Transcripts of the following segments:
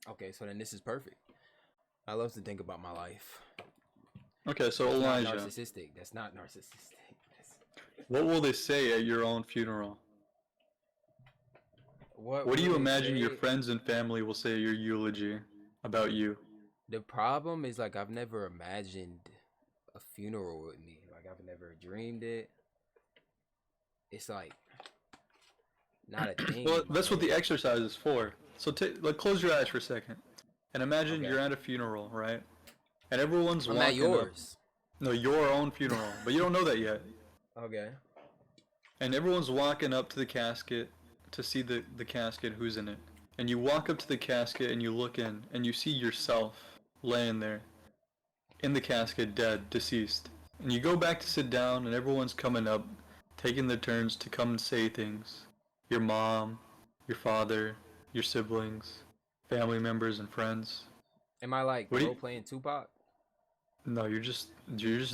Okay, so then this is perfect. I love to think about my life. Okay, so That's not Elijah, narcissistic. That's not narcissistic. what will they say at your own funeral? What What do will you they imagine your say? friends and family will say at your eulogy about you? The problem is like I've never imagined a funeral with me. Like I've never dreamed it. It's like not a thing Well, in my that's what the head. exercise is for. So like, close your eyes for a second, and imagine Okay. you're at a funeral, right? And everyone's I'm at walking up. yours. No, your own funeral, but you don't know that yet. Okay. And everyone's walking up to the casket to see the casket, who's in it. And you walk up to the casket and you look in and you see yourself laying there in the casket, dead, deceased. And you go back to sit down and everyone's coming up, taking their turns to come and say things. Your mom, your father, your siblings, family members and friends. Am I like What do you role playing Tupac? No, you're just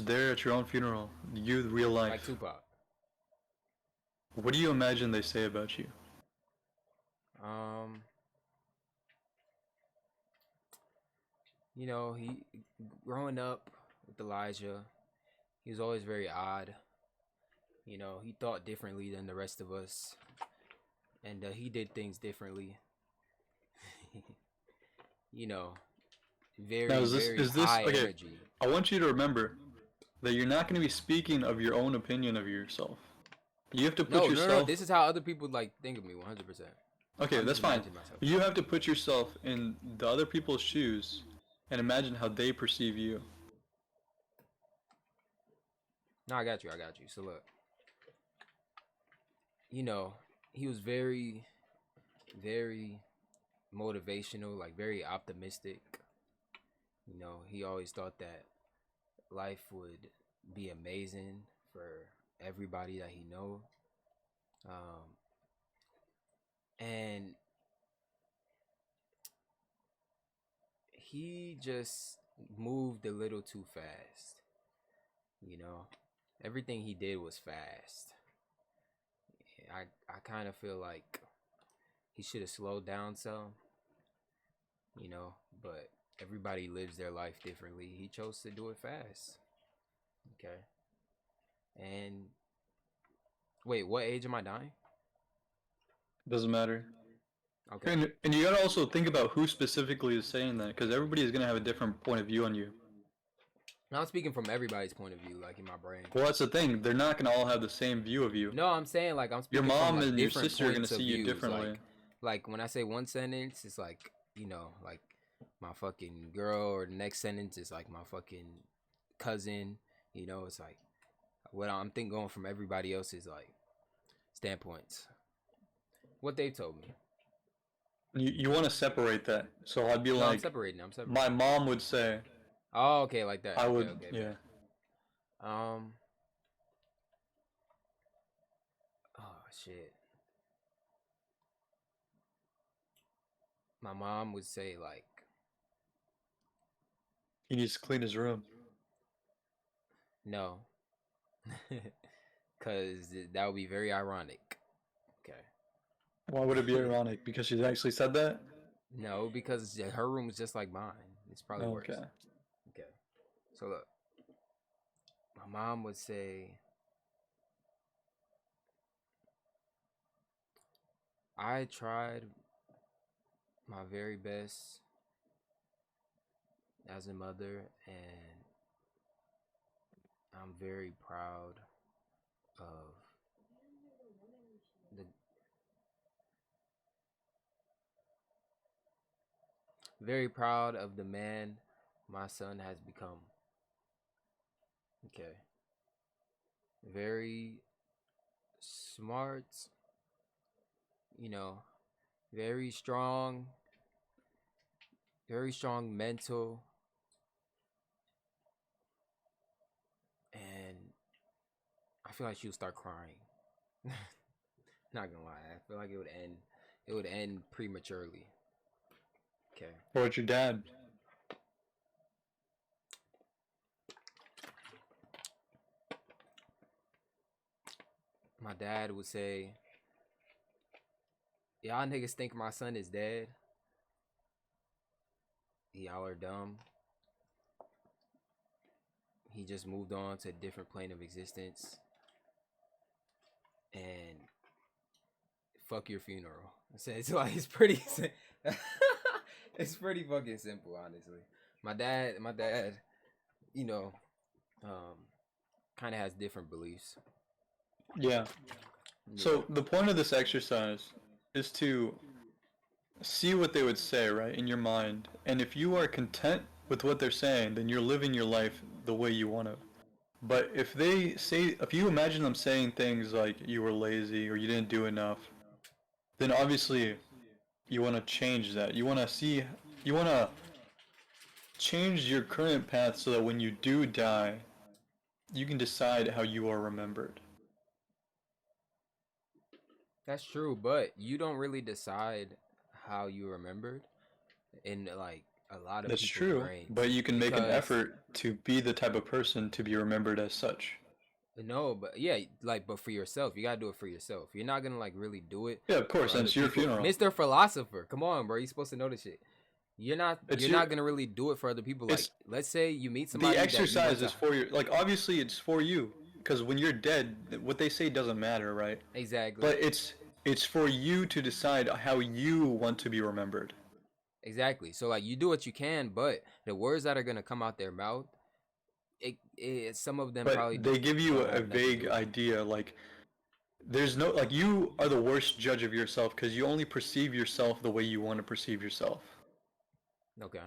there at your own funeral. You real Like life. Tupac. What do you imagine they say about you? Um, you know, he growing up with Elijah, he was always very odd. You know, he thought differently than the rest of us, and he did things differently. You know, Now very, is very this high okay? energy. I want you to remember that you're not going to be speaking of your own opinion of yourself. You have to put No, no, no, no. yourself. This is how other people like think of me. 100%. Okay, I'm that's just fine. imagining myself. You have to put yourself in the other people's shoes and imagine how they perceive you. No, I got you. I got you. So look, you know, he was very, very motivational, like very optimistic. You know, he always thought that life would be amazing for everybody that he know. Um, and he just moved a little too fast. You know, everything he did was fast. I kind of feel like he should have slowed down some. You know, but everybody lives their life differently. He chose to do it fast. Okay. And wait, what age am I dying? Doesn't matter. Okay. And you gotta also think about who specifically is saying that, because everybody is gonna have a different point of view on you. Now I'm speaking from everybody's point of view, like in my brain. Well, that's the thing. They're not gonna all have the same view of you. No, I'm saying like I'm Your speaking from mom like and your different sister are gonna points see of you views. differently. Like when I say one sentence, it's like like my fucking girl, or the next sentence is like my fucking cousin. You know, it's like what I'm thinking going from everybody else's like standpoints. What they told me. You want to separate that. So I'd be No, I'm like, separating. I'm my separating. mom would say, Oh, okay, like that. I Okay, would, okay, yeah. bet. Um. Oh shit. My mom would say like, He needs to clean his room. no, because that would be very ironic. Okay. Why would it be ironic? Because she actually said that? No, because her room is just like mine. It's probably worse. Okay. Okay. So look, my mom would say, I tried my very best as a mother, and I'm very proud of the very proud of the man my son has become. Okay. Very smart, you know, very strong, very strong mental, and I feel like she would start crying. Not gonna lie, I feel like it would end prematurely. Okay. What about your dad? My dad would say, y'all niggas think my son is dead. y'all are dumb. He just moved on to a different plane of existence, and fuck your funeral. So it's like it's pretty. It's pretty fucking simple, honestly. My dad, you know, um, kind of has different beliefs. Yeah. Yeah. So the point of this exercise is to see what they would say, right, in your mind. And if you are content with what they're saying, then you're living your life the way you want to. But if you imagine them saying things like you were lazy or you didn't do enough, then obviously you want to change that. You want to change your current path so that when you do die, you can decide how you are remembered. That's true, but you don't really decide how you remembered in like a lot of That's people's true, brains but you can make an because effort to be the type of person to be remembered as such. no, but yeah, like but for yourself, you gotta do it for yourself. You're not gonna like really do it Yeah, of course, for and other it's your people. funeral. Mr. Philosopher, come on, bro, you're supposed to know this shit. You're not It's you're your not gonna really do it for other people. Like it's let's say you meet the somebody that you went exercise to is for your, like, obviously it's for you because when you're dead, what they say doesn't matter, right? exactly. But it's for you to decide how you want to be remembered. Exactly. So like you do what you can, but the words that are gonna come out their mouth, some of them But probably they give you don't a have nothing to vague do with it. idea, like there's no, like, you are the worst judge of yourself because you only perceive yourself the way you want to perceive yourself. Okay.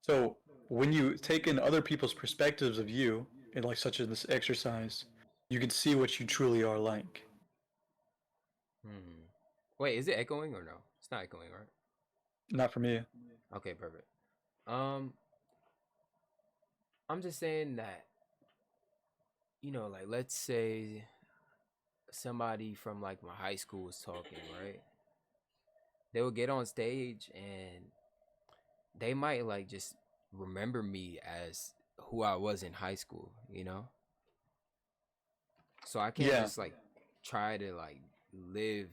So when you take in other people's perspectives of you, in like such as this exercise, you can see what you truly are like. Hmm. Wait, is it echoing or no? It's not echoing, right? Not for me. Okay, perfect. Um, I'm just saying that like let's say somebody from like my high school was talking, right? They would get on stage and they might like just remember me as who I was in high school, you know? So I can't Yeah, just like try to like live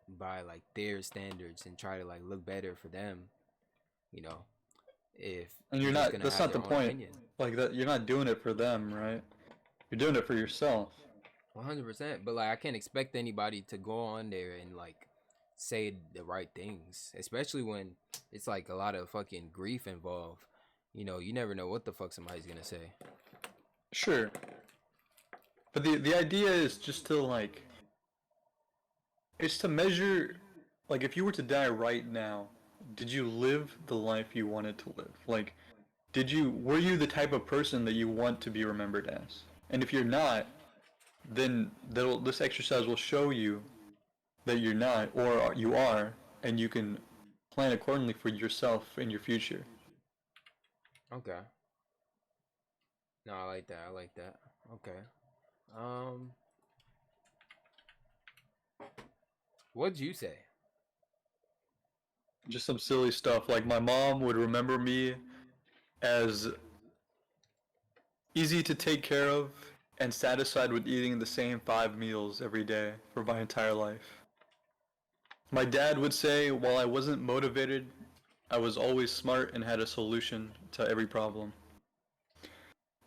by like their standards and try to like look better for them, you know, if and they're you're just not. gonna That's have not their the own point. opinion. Like that, you're not doing it for them, right? You're doing it for yourself. 100%. But like I can't expect anybody to go on there and like say the right things, especially when it's like a lot of fucking grief involved. You never know what the fuck somebody's gonna say. Sure, but the idea is just to like, it's to measure, like, if you were to die right now, did you live the life you wanted to live? Like, were you the type of person that you want to be remembered as? And if you're not, then this exercise will show you that you're not, or you are, and you can plan accordingly for yourself in your future. Okay. No, I like that. I like that. Okay. Um, what'd you say? Just some silly stuff. Like, my mom would remember me as easy to take care of and satisfied with eating the same 5 meals every day for my entire life. My dad would say, while I wasn't motivated, I was always smart and had a solution to every problem.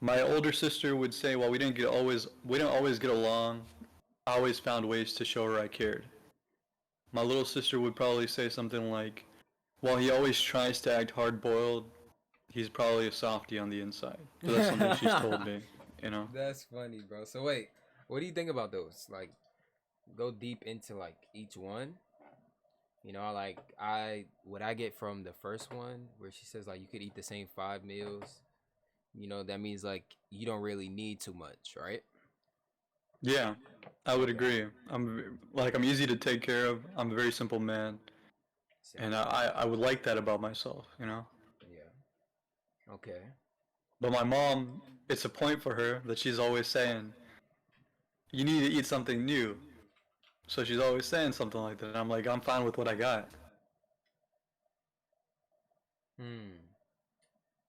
My older sister would say, while we didn't always get along, I always found ways to show her I cared. My little sister would probably say something like, while he always tries to act hard boiled, he's probably a softie on the inside. But that's something she's told me, you know? That's funny, bro. So wait, what do you think about those? Like, go deep into like each one. Like what I get from the first one where she says like you could eat the same 5 meals. That means like you don't really need too much, right? Yeah, I would Okay. agree. I'm easy to take care of. I'm a very simple man, and Simple. I would like that about myself, you know? Yeah. Okay. But my mom, it's a point for her that she's always saying, you need to eat something new. So she's always saying something like that. And I'm like, I'm fine with what I got. Hmm.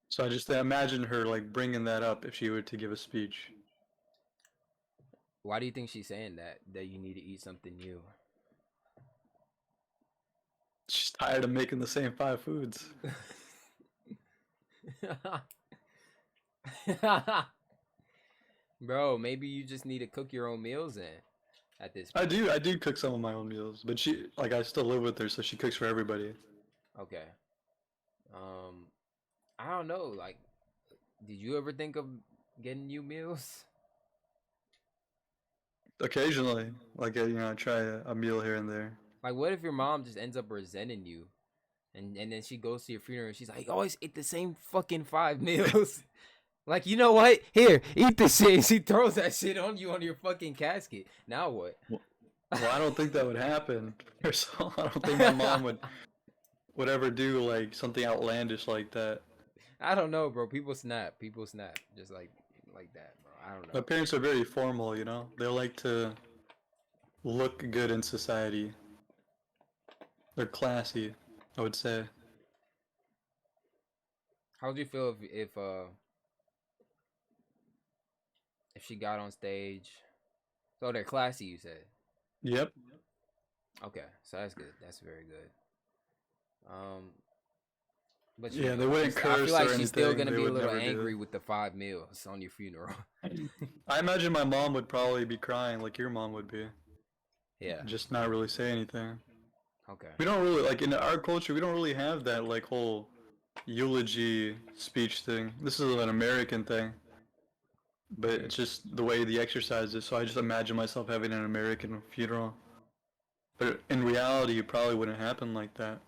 So I just imagine her like bringing that up if she were to give a speech. Why do you think she's saying that you need to eat something new? She's tired of making the same 5 foods. Bro, maybe you just need to cook your own meals in at this I point. do. I do cook some of my own meals, but she like I still live with her, so she cooks for everybody. Okay. Um, I don't know. Like, did you ever think of getting new meals? Occasionally, like I try a meal here and there. Like, what if your mom just ends up resenting you, and then she goes to your funeral and she's like, "You always eat the same fucking 5 meals." Like, you know what? Here, eat this shit. And she throws that shit on you on your fucking casket. Now what? Well, I don't think that would happen. So I don't think my mom would ever do like something outlandish like that. I don't know, bro. People snap. People snap just like that, bro. I don't My know. parents are very formal, you know. They like to look good in society. They're classy, I would say. How would you feel if she got on stage? So they're classy, you said. Yep. Okay, so that's good. That's very good. Um, but Yeah, they wouldn't I feel curse like or she's still anything. gonna They be a would little never do. angry with the 5 meals on your funeral. I imagine my mom would probably be crying like your mom would be, Yeah. just not really say anything. Okay. We don't really like in our culture. We don't really have that like whole eulogy speech thing. This is an American thing, but Hmm. it's just the way the exercise is. So I just imagine myself having an American funeral. But in reality, it probably wouldn't happen like that.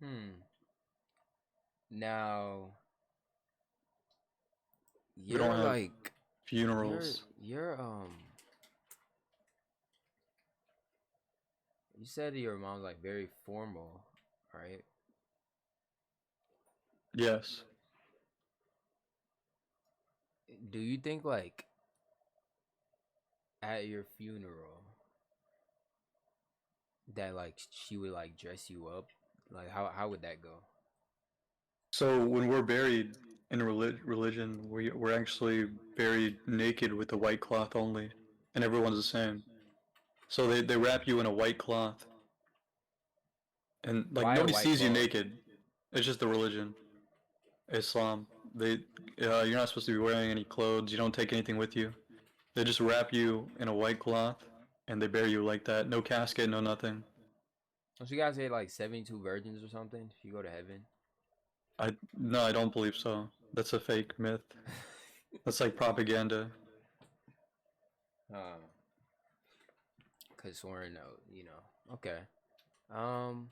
Hmm. Now We don't you're have like you're funerals. you're you said your mom's like very formal, right? Yes. Do you think like at your funeral that like she would like dress you up? Like how would that go? So when we're buried in a religion, we're actually buried naked with a white cloth only, and everyone's the same. So they wrap you in a white cloth, and like Why a nobody white sees you cloth? naked. It's just the religion, Islam. You're not supposed to be wearing any clothes. You don't take anything with you. They just wrap you in a white cloth, and they bury you like that. No casket, no nothing. Don't you guys say like 72 virgins or something if you go to heaven? No, I don't believe so. That's a fake myth. That's like propaganda. um, cause swearing out, you know. Okay. Um.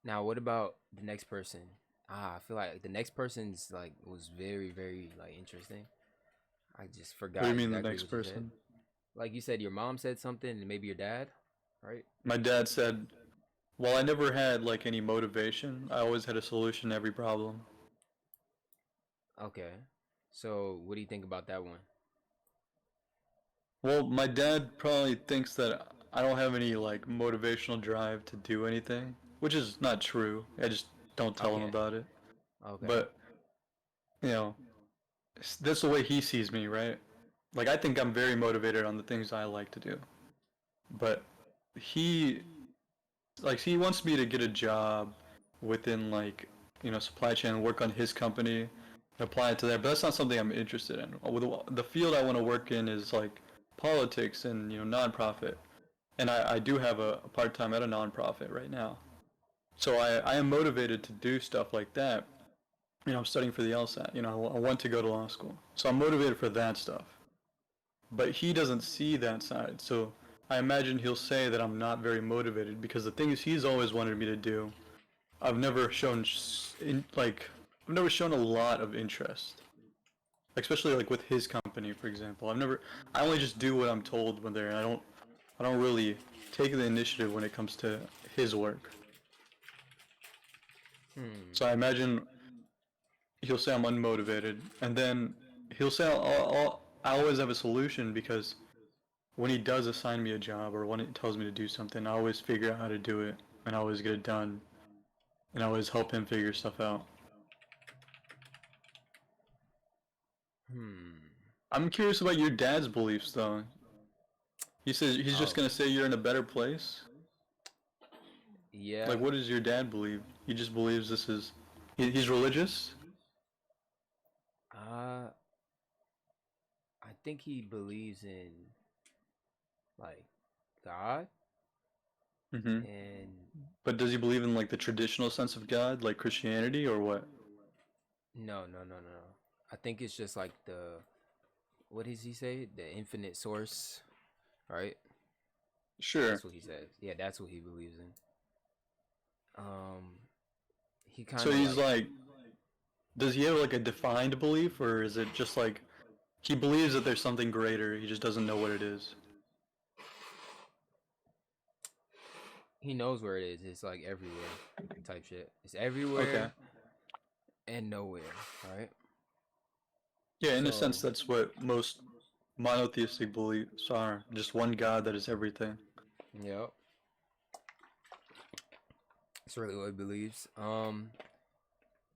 Now, what about the next person? I feel like the next person's like was very, very like interesting. I just What do forgot you mean the exactly next what you said. person? Like you said, your mom said something, and maybe your dad, right? My dad said, well, I never had like any motivation. I always had a solution to every problem. Okay. So, what do you think about that one? Well, my dad probably thinks that I don't have any like motivational drive to do anything, which is not true. I just don't tell him Okay. about it. Okay. But, you know, that's the way he sees me, right? Like I think I'm very motivated on the things I like to do. But he he wants me to get a job within like, supply chain and work on his company and apply it to there. But that's not something I'm interested in. The field I want to work in is like politics and nonprofit. And I do have a part time at a nonprofit right now. So I am motivated to do stuff like that. I'm studying for the LSAT. I want to go to law school. So I'm motivated for that stuff. But he doesn't see that side. So I imagine he'll say that I'm not very motivated because the things he's always wanted me to do, I've never shown I've never shown a lot of interest. Especially like with his company, for example. I only just do what I'm told when they're. I don't really take the initiative when it comes to his work. Hmm. So I imagine he'll say I'm unmotivated, and then he'll say I always have a solution because when he does assign me a job or when he tells me to do something, I always figure out how to do it and I always get it done and I always help him figure stuff out. Hmm. I'm curious about your dad's beliefs though. He says he's just Oh. gonna say you're in a better place. Yeah. Like, what does your dad believe? He just believes this is. He's religious. Uh, I think he believes in like God Mm-hmm. and But does he believe in like the traditional sense of God, like Christianity, or what? no. I think it's just like what does he say? The infinite source, right? Sure. That's what he says. Yeah, that's what he believes in. Um, he kind So of he's like like, does he have like a defined belief, or is it just like he believes that there's something greater, he just doesn't know what it is? he knows where it is. It's like everywhere, type shit. It's Okay. everywhere and nowhere, right? Yeah, in a sense, So, that's what most monotheistic beliefs are. Just one God that is everything. yep, that's really what he believes.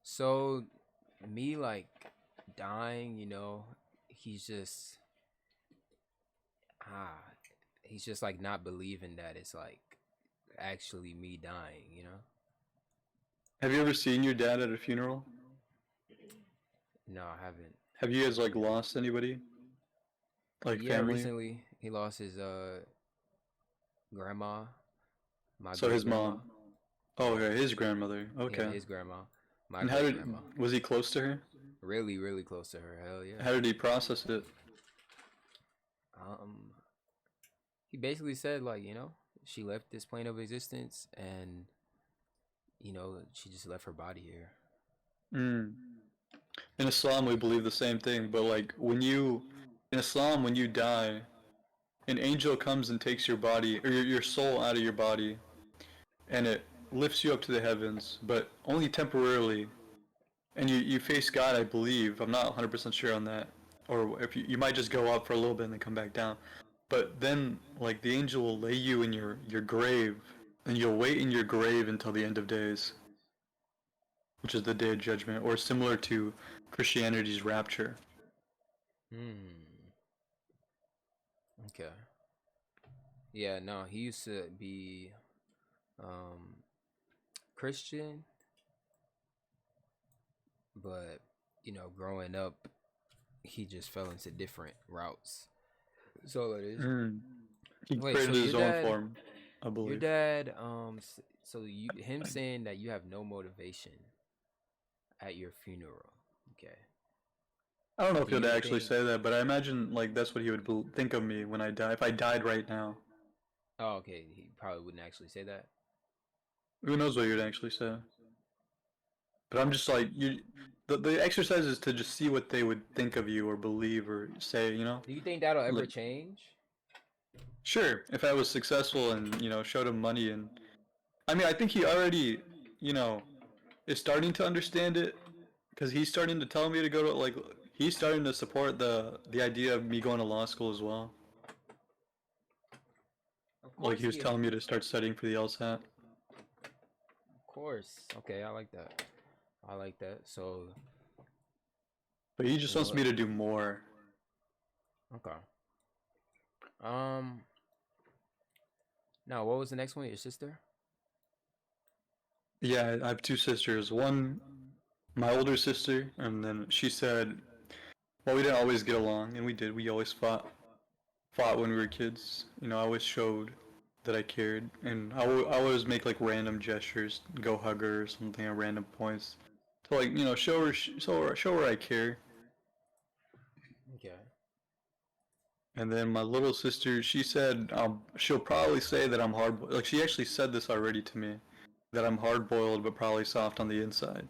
So me like dying, he's just ah, he's just like not believing that it's like actually me dying. Have you ever seen your dad at a funeral? No, I haven't. Have you guys like lost anybody? Like Yeah, family? recently he lost his grandma, my So great his grandma. mom. Oh, Yeah, okay, his grandmother. yeah, Okay. his grandma, my And how great did grandma. was he close to her? Really, really close to her. Hell yeah. How did he process it? Um, he basically said like she left this plane of existence and she just left her body here. Mm. In Islam, we believe the same thing, but like in Islam, when you die, an angel comes and takes your body or your soul out of your body, and it lifts you up to the heavens, but only temporarily. And you face God, I believe. I'm not 100% sure on that. Or if you might just go up for a little bit and then come back down. But then, like, the angel will lay you in your grave, and you'll wait in your grave until the end of days, which is the day of judgment, or similar to Christianity's rapture. Hmm. Okay. Yeah. No, he used to be um Christian, but growing up, he just fell into different routes. That's all it is. Mm. He Wait, so created his own form, I your believe. dad, so him saying that you have no motivation at your funeral. Okay. I don't know if Do he would you actually think? say that, but I imagine like that's what he would think of me when I die. If I died right now, Oh, okay. He probably wouldn't actually say that. who knows what he would actually say? But I'm just like you. The exercise is to just see what they would think of you or believe or say. Do you think that'll ever Like change? sure, if I was successful and showed him money and I mean I think he already you know is starting to understand it because he's starting to tell me to go to like he's starting to support the idea of me going to law school as well. Of Like course he was he. telling me to start studying for the LSAT. Of course. Okay, I like that. I like that. So, But he just wants what? me to do more. Okay. Um. Now, what was the next one? Your sister? Yeah, I have two sisters. One, my older sister, and then she said, well, we didn't always get along, and we did. We always fought when we were kids. I always showed that I cared, and I always make like random gestures, go hug her or something at random points, to like show her I care. Okay. And then my little sister, she said she'll probably say that I'm hard. Like she actually said this already to me, that I'm hard boiled but probably soft on the inside.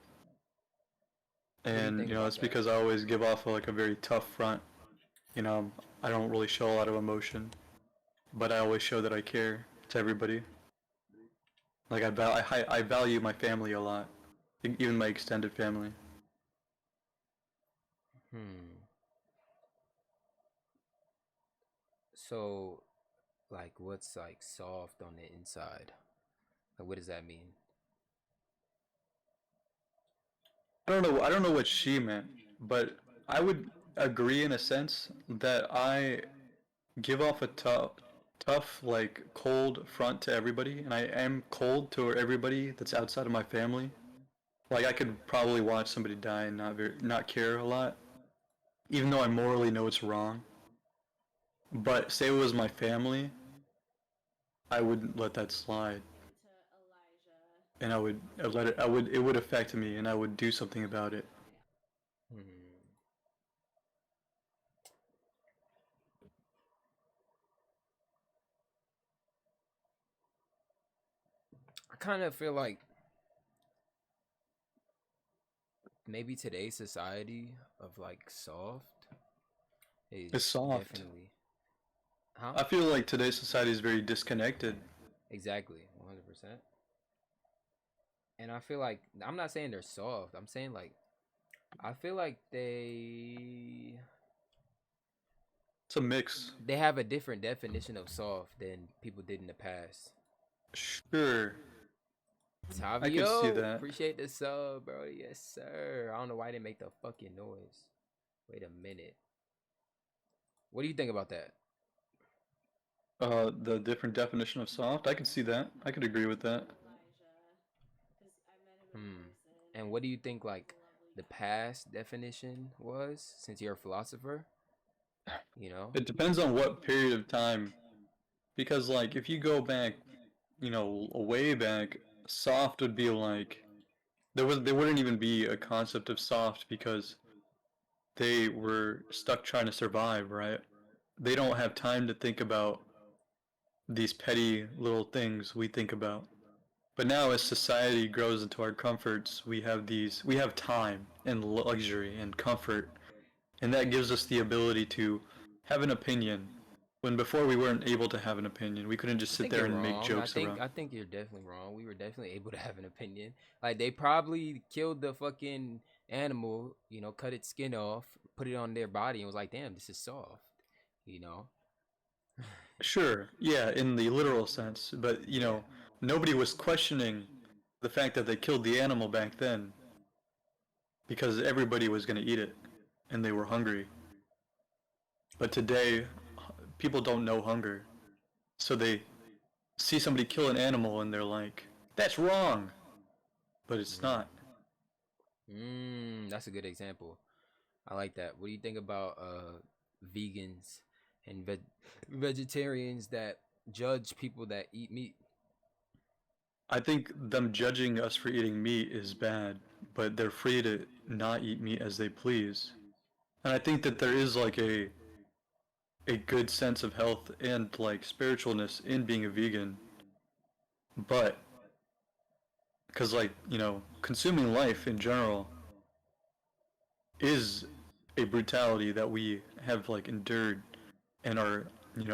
What do you And think about it's that? because I always give off like a very tough front. You know, I don't really show a lot of emotion, but I always show that I care to everybody. Like I value my family a lot, even my extended family. Hmm. So, like, what's like soft on the inside? Like, what does that mean? I don't know what she meant, but I would agree in a sense that I give off a tough, like cold front to everybody, and I am cold to everybody that's outside of my family. Like I could probably watch somebody die and not care a lot, even though I morally know it's wrong. But say it was my family, I wouldn't let that slide, and I'd let it. It would affect me, and I would do something about it. Hmm. I kind of feel like maybe today's society of like soft It's is soft. definitely, huh? I feel like today's society is very disconnected. Exactly, 100%. And I feel like I'm not saying they're soft. I'm saying like I feel like It's a mix. they have a different definition of soft than people did in the past. Sure, I could see Tavio, that. appreciate the sub, bro. Yes, sir. I don't know why they make the fucking noise. Wait a minute. What do you think about that? The different definition of soft. I could see that. I could agree with that. Hmm. And what do you think like the past definition was since you're a philosopher? You know? It depends on what period of time. Because, like, if you go back, way back, soft would be like there wouldn't even be a concept of soft because they were stuck trying to survive, right? They don't have time to think about these petty little things we think about. But now, as society grows into our comforts, we have time and luxury and comfort, and that gives us the ability to have an opinion. When before we weren't able to have an opinion, we couldn't just I sit think there you're and make wrong. jokes around. I think you're definitely wrong. We were definitely able to have an opinion. Like they probably killed the fucking animal, cut its skin off, put it on their body, and was like, "Damn, this is soft," you know? Sure, yeah, in the literal sense, but Yeah. nobody was questioning the fact that they killed the animal back then because everybody was going to eat it and they were hungry. But today, people don't know hunger. So they see somebody kill an animal and they're like, that's wrong. But it's not. That's a good example. I like that. What do you think about vegans and vegetarians that judge people that eat meat? I think them judging us for eating meat is bad, but they're free to not eat meat as they please. And I think that there is like a good sense of health and like spiritualness in being a vegan, but because like consuming life in general is a brutality that we have like endured and are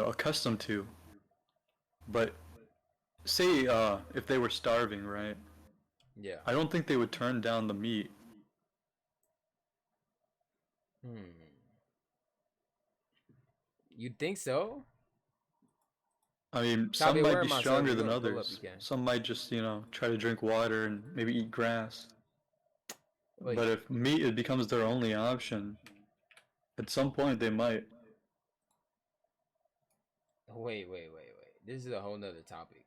accustomed to. But say if they were starving, right? Yeah. I don't think they would turn down the meat. Hmm. You'd think so? I mean, some Tavia, might where are be my subs? stronger If you than want to pull up, you others. can. Some might just try to drink water and maybe eat grass. But Wait, if meat it becomes their only option, at some point they might. wait. This is a whole nother topic.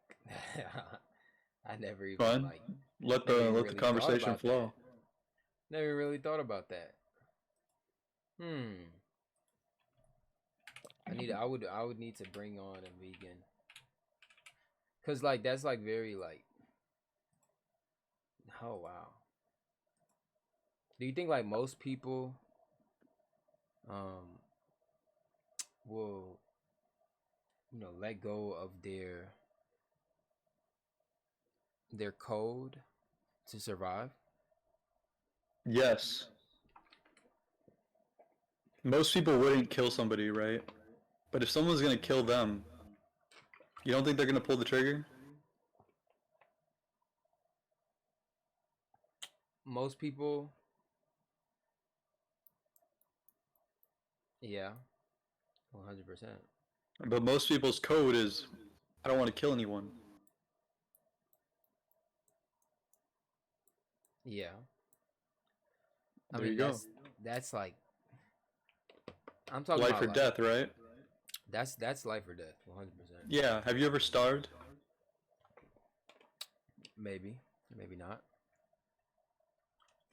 I Fun. never even Let the really thought conversation about that. flow. Never really thought about that. Hmm. I would need to bring on a vegan. Cause like that's like very like, oh wow. Do you think like most people um will let go of their code to survive? Yes. Most people wouldn't kill somebody, right? But if someone's gonna kill them, you don't think they're gonna pull the trigger? Most people, yeah, 100%. But most people's code is, I don't want to kill anyone. Yeah. I There you mean go. that's like I'm talking Life about or like death, right? That's life or death, 100%. Yeah, have you ever starved? Maybe, maybe not.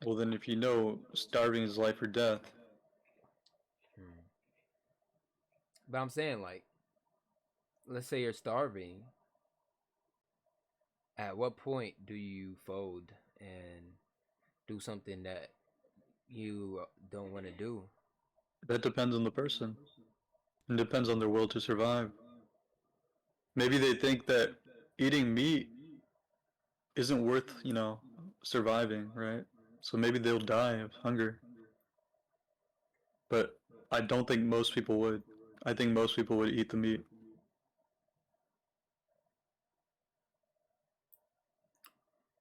Well, then if you know starving is life or death, Hmm. But I'm saying like, let's say you're starving. At what point do you fold and do something that you don't want to do? that depends on the person. It depends on their will to survive. Maybe they think that eating meat isn't worth, surviving, right? So maybe they'll die of hunger. But I don't think most people would. I think most people would eat the meat.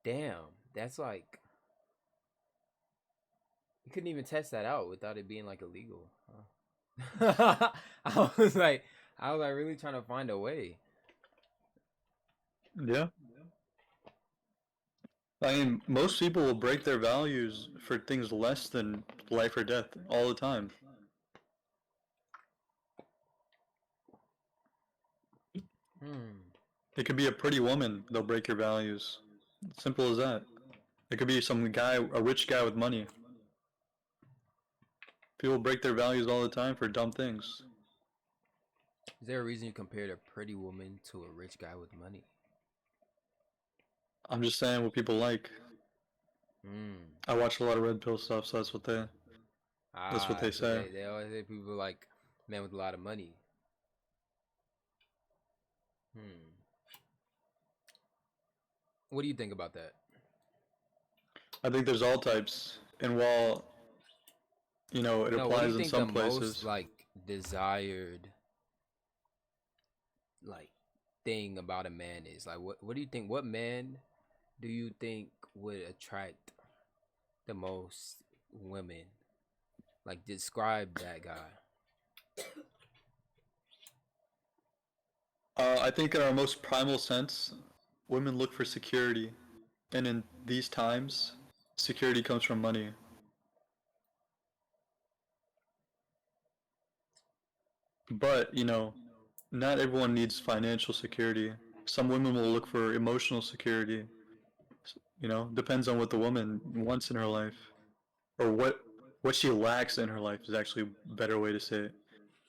Damn, that's like you couldn't even test that out without it being like illegal. Huh? I was like, I was like really trying to find a way. Yeah. I mean, most people will break their values for things less than life or death all the time. Hmm. It could be a pretty woman, they'll break your values. Simple as that. It could be some guy, a rich guy with money. People break their values all the time for dumb things. Is there a reason you compared a pretty woman to a rich guy with money? I'm just saying what people like. Hmm. I watch a lot of red pill stuff, so that's what they So say. they always say people like men with a lot of money. Hmm. What do you think about that? I think there's all types, and while it No, what do you applies in think the some most places. like desired like thing about a man is? Like what do you think what man do you think would attract the most women? Like describe that guy. I think in our most primal sense, women look for security, and in these times, security comes from money. But not everyone needs financial security. Some women will look for emotional security. Depends on what the woman wants in her life, or what she lacks in her life is actually a better way to say it.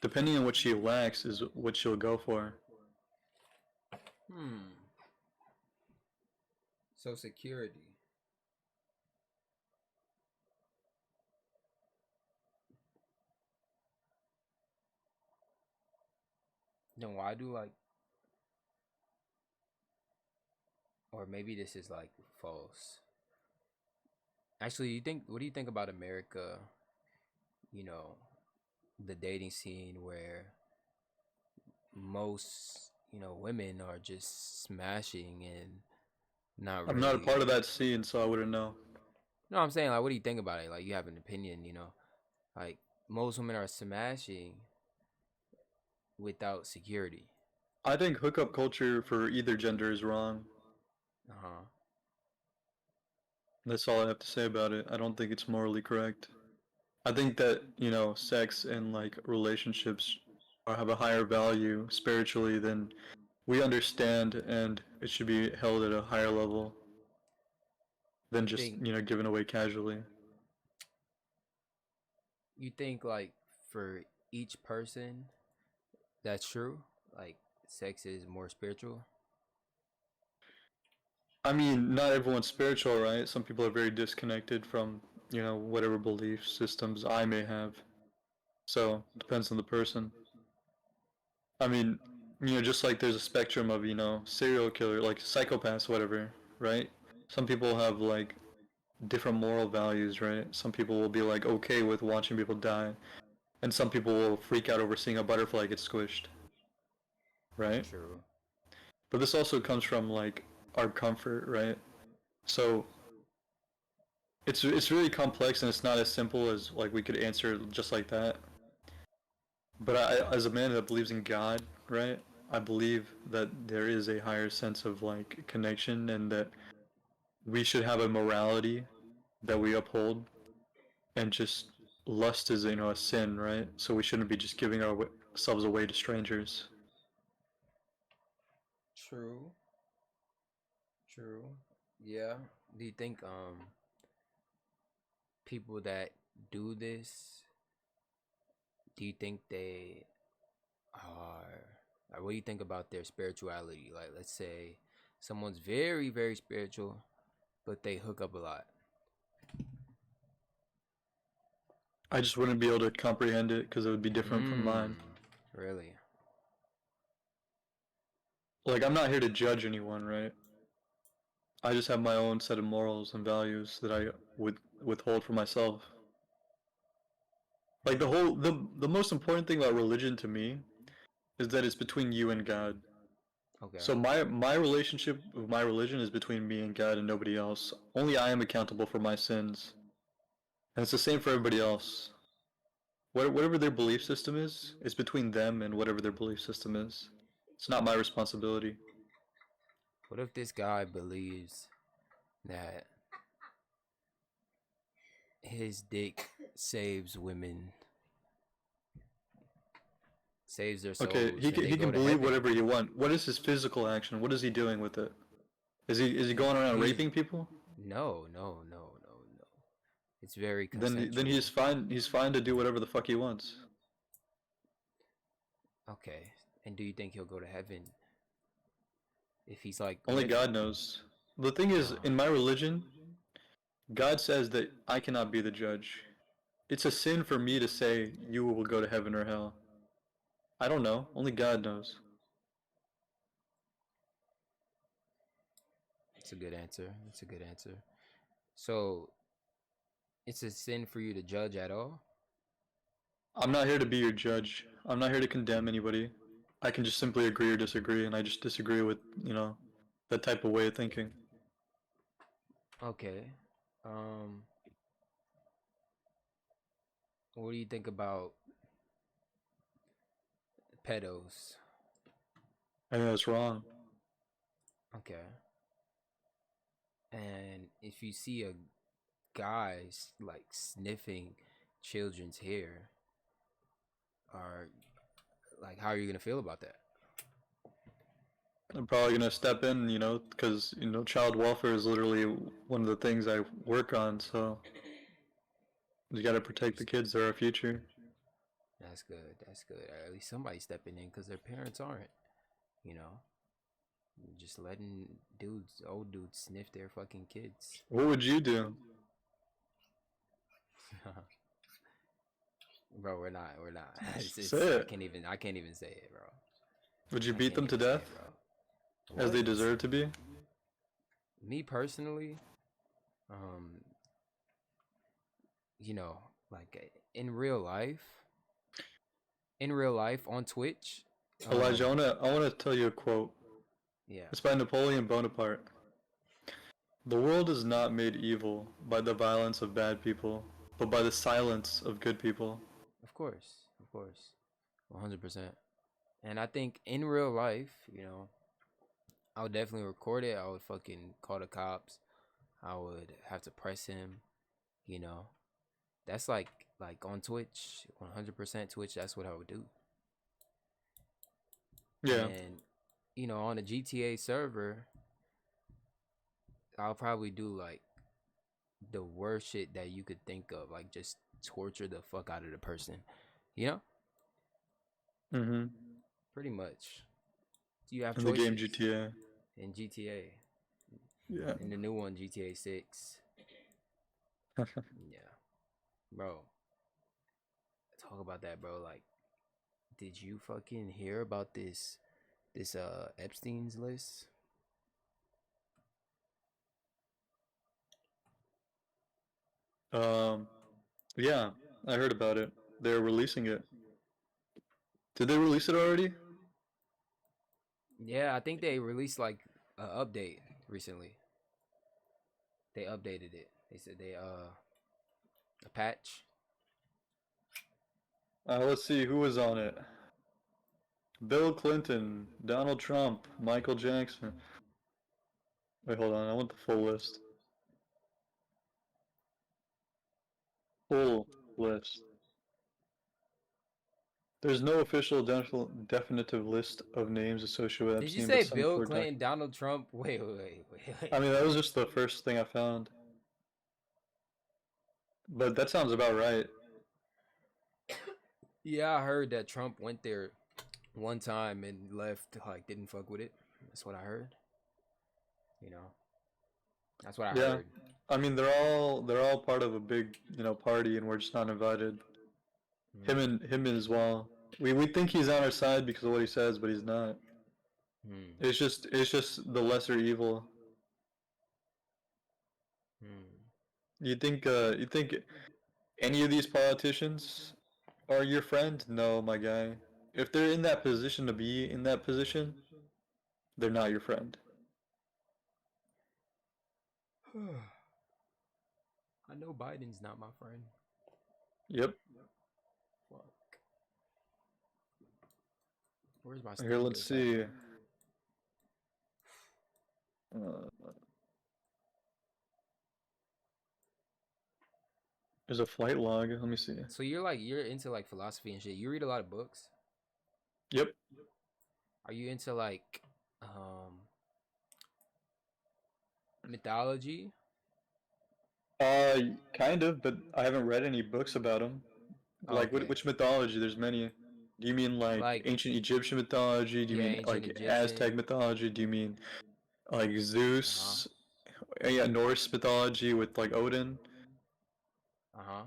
Depending on what she lacks is what she'll go for. Hmm. So security. Then why do like or maybe this is like false. Actually, you think what do you think about America, you know, the dating scene where most, women are just smashing and not I'm not a really part of that scene, so I wouldn't know. No, I'm saying like what do you think about it? Like you have an opinion, Like most women are smashing without security. I think hookup culture for either gender is wrong. Uh-huh. That's all I have to say about it. I don't think it's morally correct. I think that, sex and like relationships have a higher value spiritually than we understand, and it should be held at a higher level than You just, think given away casually. you think like for each person that's true? Like sex is more spiritual? I mean, not everyone's spiritual, right? Some people are very disconnected from, whatever belief systems I may have. So, depends on the person. I mean, just like there's a spectrum of, serial killer, like psychopaths, whatever, right? Some people have like different moral values, right? Some people will be like okay with watching people die, and some people will freak out over seeing a butterfly get squished, right? True. But this also comes from like our comfort, right? So it's really complex, and it's not as simple as like we could answer it just like that. But as a man that believes in God, right? I believe that there is a higher sense of like connection, and that we should have a morality that we uphold, and just lust is a sin, right? So we shouldn't be just giving ourselves away to strangers. True. True. Yeah. Do you think people that do this, do you think they are, like, what do you think about their spirituality? Like, let's say someone's very, very spiritual, but they hook up a lot. I just wouldn't be able to comprehend it because it would be different from mine. Really? Like, I'm not here to judge anyone, right? I just have my own set of morals and values that I would withhold for myself. Like the most important thing about religion to me is that it's between you and God. Okay. So my relationship with my religion is between me and God and nobody else. Only I am accountable for my sins. And it's the same for everybody else. Whatever their belief system is, it's between them and whatever their belief system is. It's not my responsibility. What if this guy believes that his dick saves women, saves their souls, Okay, and they he go can to believe heaven? whatever he wants. What is his physical action? What is he doing with it? Is he going around He's raping people? no, no, no, no, no. It's very Then consensual. he's fine. He's fine to do whatever the fuck he wants. Okay. And do you think he'll go to heaven if he's like Only with? God knows. The thing is, in my religion, God says that I cannot be the judge. It's a sin for me to say you will go to heaven or hell. I don't know. Only God knows. It's a good answer. It's a good answer. So it's a sin for you to judge at all? I'm not here to be your judge. I'm not here to condemn anybody. I can just simply agree or disagree, and I just disagree with, that type of way of thinking. Okay. Um, what do you think about pedos? I think that's wrong. Okay. And if you see a guy like sniffing children's hair, or like, how are you gonna feel about that? I'm probably gonna step in, because child welfare is literally one of the things I work on. So you gotta protect the kids; they're our future. That's good. That's good. At least somebody's stepping in because their parents aren't. You know, just letting old dudes, sniff their fucking kids. What would you do? Bro, we're not. We're not. Say I it. can't even. I can't even say it, bro. Would you I beat can't them to even say death it, bro. as they What? deserve to be? Me personally, um, you know, like in real life on Twitch. Elijah, I wanna tell you a quote. Yeah, It's by Napoleon Bonaparte. The world is not made evil by the violence of bad people, but by the silence of good people. of course, 100%. And I think in real life, I would definitely record it. I would fucking call the cops. I would have to press him. You know, that's like on Twitch, 100% Twitch. That's what I would do. Yeah. And on a GTA server, I'll probably do like the worst shit that you could think of, like just torture the fuck out of the person. You know, Mm-hmm. pretty much. You have In the game choices GTA. in GTA. Yeah. In the new one, GTA 6. Yeah, bro. Talk about that, bro. Like, did you fucking hear about this Epstein's list? um, yeah, I heard about it. They're releasing it. Did they release it already? Yeah, I think they released like a update recently. They updated it. They said they a patch. Let's see who was on it. Bill Clinton, Donald Trump, Michael Jackson. Wait, hold on. I want the full list. Full list. There's no official definitive list of names associated with Did you Epstein, but say some Bill court Clinton, documents. Donald Trump? Wait. I mean, that was just the first thing I found, but that sounds about right. Yeah, I heard that Trump went there one time and left, like didn't fuck with it. That's what I heard. You know, that's what I Yeah, heard. I mean, they're all part of a big, party, and we're just not invited. Him Hmm. and him as well. We think he's on our side because of what he says, but he's not. Hmm. It's just the lesser evil. Hmm. You think any of these politicians are your friend? No, my guy. If they're in that position to be in that position, they're not your friend. I know Biden's not my friend. Yep. Fuck. Where's my Here, let's stimulus at? see. Uh, there's a flight log. Let me see. So you're into like philosophy and shit. You read a lot of books. Yep. Are you into like um mythology? Kind of, but I haven't read any books about them. Like, Okay. which mythology? There's many. Do you mean like Like ancient Egyptian mythology? Do you yeah, mean ancient like Aztec Egyptian. mythology? Do you mean like Uh-huh. Zeus? Yeah, Norse mythology with like Odin. Uh-huh.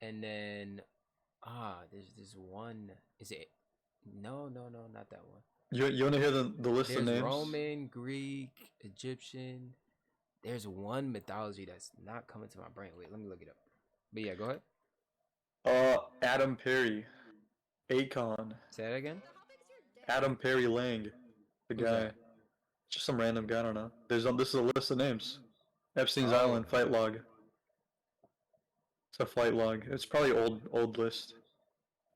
And then there's this one. Is it? No, not that one. You want to hear the list of There's names? Roman, Greek, Egyptian. There's one mythology that's not coming to my brain. Wait, let me look it up. But yeah, go ahead. Adam Perry, Akon, Say that again. Adam Perry Lang, the Who's guy. that? Just some random guy. I don't know. This is a list of names. Epstein's Oh, Island flight log. It's a flight log. It's probably old list.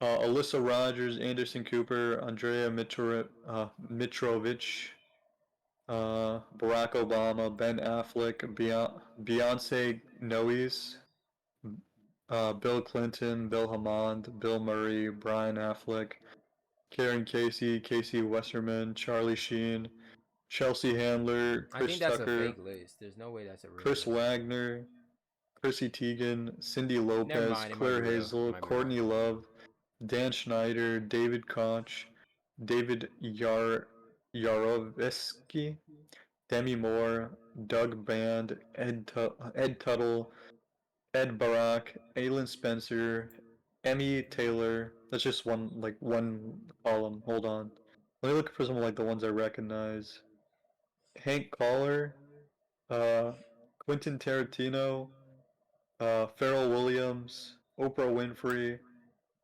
Alyssa Rogers, Anderson Cooper, Andrea Mitrovich, Barack Obama, Ben Affleck, Beyonce Noes, Bill Clinton, Bill Hammond, Bill Murray, Brian Affleck, Karen Casey, Casey Westerman, Charlie Sheen, Chelsea Handler, I think Chris that's a Tucker, fake list. There's no way that's a real Chris list. Wagner, Chrissy Teigen, Cindy Never Lopez, mind. It might be Claire real. It Hazel, might be real. Courtney Love, Dan Schneider, David Koch, David Yarovesky, Demi Moore, Doug Band, Ed Tuttle, Ed Barak, Aylin Spencer, Emmy Taylor. That's just one column. Hold on. Let me look for some of like the ones I recognize. Hank Collar, uh, Quentin Tarantino, Pharrell Williams, Oprah Winfrey,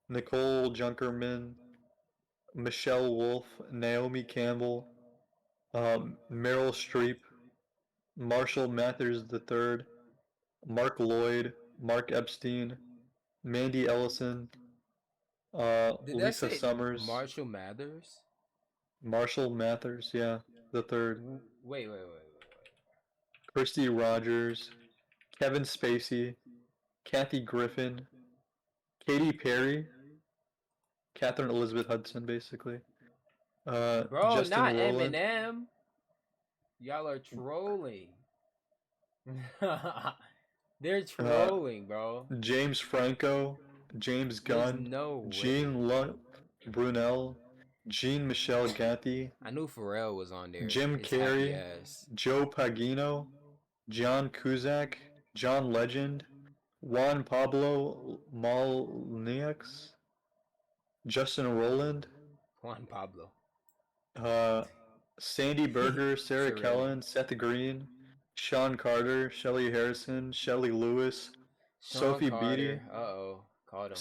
Nicole Junkerman, Michelle Wolf, Naomi Campbell, Meryl Streep, Marshall Mathers III, Mark Lloyd, Mark Epstein, Mandy Ellison, Did that Lisa say Summers, Marshall Mathers? Marshall Mathers, yeah, the third, Wait. Christy Rogers, Kevin Spacey, Kathy Griffin, Katy Perry, Catherine Elizabeth Hudson, basically, Bro, Justin not Roiland, Eminem. Y'all are trolling. They're uh, trolling, bro. James Franco, James There's Gunn, no way. Jean Luc Brunel, Jean Michel Gathi, I knew Pharrell was on there. Jim It's happy Carrey, ass. Joe Pagino, John Cusack, John Legend, Juan Pablo Malniaks, Justin Roland, Juan Pablo. uh, Sandy Berger, Sarah Surreal. Kellen, Seth Green, Sean Carter, Shelley Harrison, Shelley Lewis, Sean Sophie Beatty, Carter. Uh-oh. Caught him.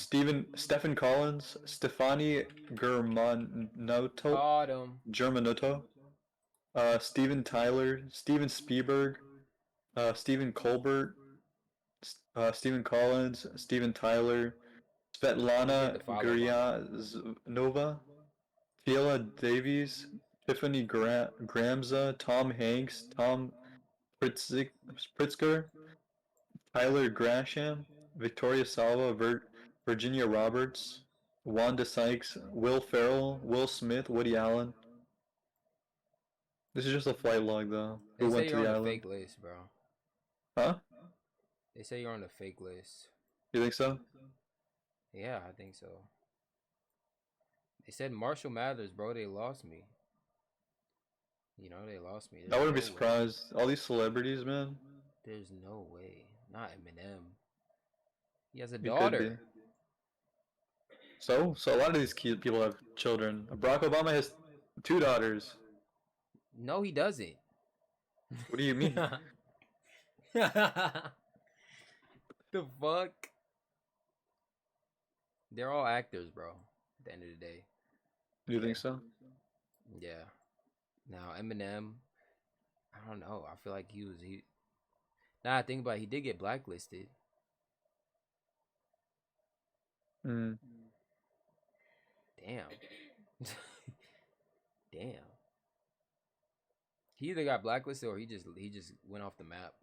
Stephen Collins, Stefani Caught him. Germanotto, Steven Tyler, Steven Spielberg, Stephen Colbert, Stephen Collins, Steven Tyler, Forget Svetlana to follow my man. Guryanova, Fiona Davies, Tiffany Gramza, Tom Hanks, Tom Pritzker, Tyler Grasham, Victoria Salva, Virginia Roberts, Wanda Sykes, Will Ferrell, Will Smith, Woody Allen. This is just a flight log though. They Who say went to you're the on the island? fake list, bro. Huh? They say you're on the fake list. You think so? Yeah, I think so. They said Marshall Mathers, bro. They lost me. You know, they lost me. I There's wouldn't no be way. surprised. All these celebrities, man. There's no way. Not Eminem. He has a He could be. daughter. So a lot of these people have children. Barack Obama has 2 daughters. No, he doesn't. What do you mean? The fuck? They're all actors, bro. At the end of the day. Do you think so? Yeah. Now Eminem, I don't know. I feel like he. Now I think about it, he did get blacklisted. Mm. Damn. Damn. He either got blacklisted or he just went off the map.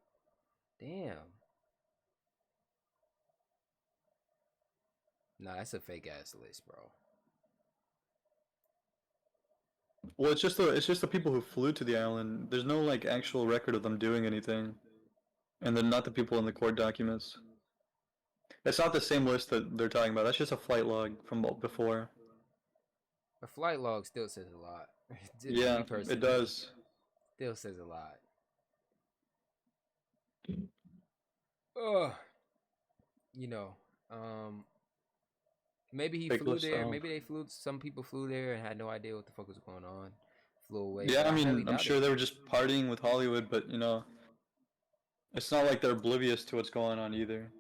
Damn. Nah, that's a fake ass list, bro. Well, it's just the people who flew to the island. There's no like actual record of them doing anything, and they're not the people in the court documents. It's not the same list that they're talking about. That's just a flight log from before. A flight log still says a lot. To Yeah, me it personally, does. still says a lot. Ugh. You know, maybe he Fake flew list there. stuff. Maybe they flew. Some people flew there and had no idea what the fuck was going on. Flew away. Yeah, But I I highly mean, I'm doubt sure it. they were just partying with Hollywood, but you know, it's not like they're oblivious to what's going on either.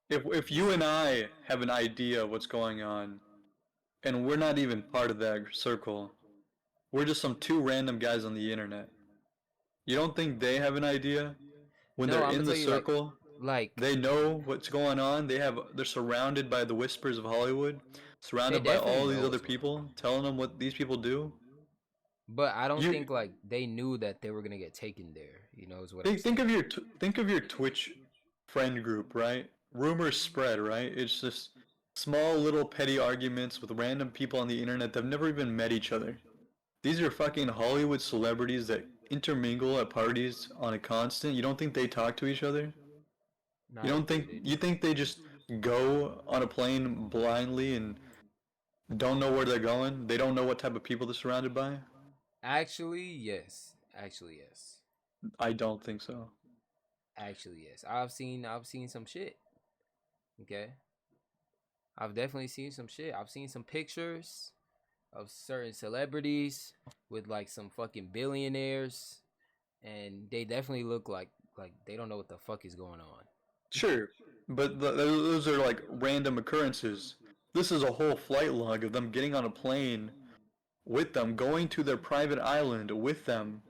If you and I have an idea of what's going on, and we're not even part of that circle, we're just some 2 random guys on the internet. You don't think they have an idea when No, they're I'm in gonna the tell you circle? like They know what's going on. They're surrounded by the whispers of Hollywood, they surrounded by definitely all these know other what's going on. people telling them what these people do. But I don't You think like they knew that they were gonna get taken there. You know, is what I'm think saying. of think of your Twitch friend group, right? Rumors spread, right? It's just small little petty arguments with random people on the internet that've never even met each other. These are fucking Hollywood celebrities that intermingle at parties on a constant. You don't think they talk to each other? You Nah, they don't do. think They you do. think they just go on a plane blindly and don't know where they're going? They don't know what type of people they're surrounded by? Actually, yes. Actually, yes. I don't think so. Actually, yes. I've seen some shit. Okay. I've definitely seen some shit. I've seen some pictures of certain celebrities with like some fucking billionaires, and they definitely look like they don't know what the fuck is going on. Sure, but those are like random occurrences. This is a whole flight log of them getting on a plane with them, going to their private island with them,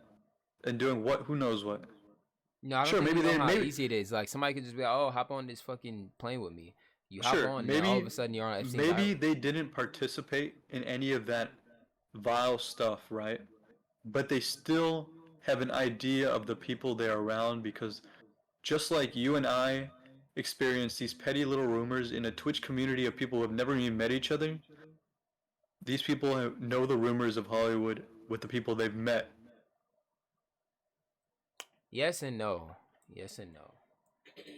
and doing what? Who knows what? No, I don't Sure, think maybe you know they how maybe easy it is. Like somebody could just be like, "Oh, hop on this fucking plane with me." You hop sure on, and then all of maybe a sudden you're on Epstein's maybe island. they didn't participate in any of that vile stuff, right? But they still have an idea of the people they're around because just like you and I experience these petty little rumors in a Twitch community of people who have never even met each other, these people know the rumors of Hollywood with the people they've met. Yes and no. Yes and no.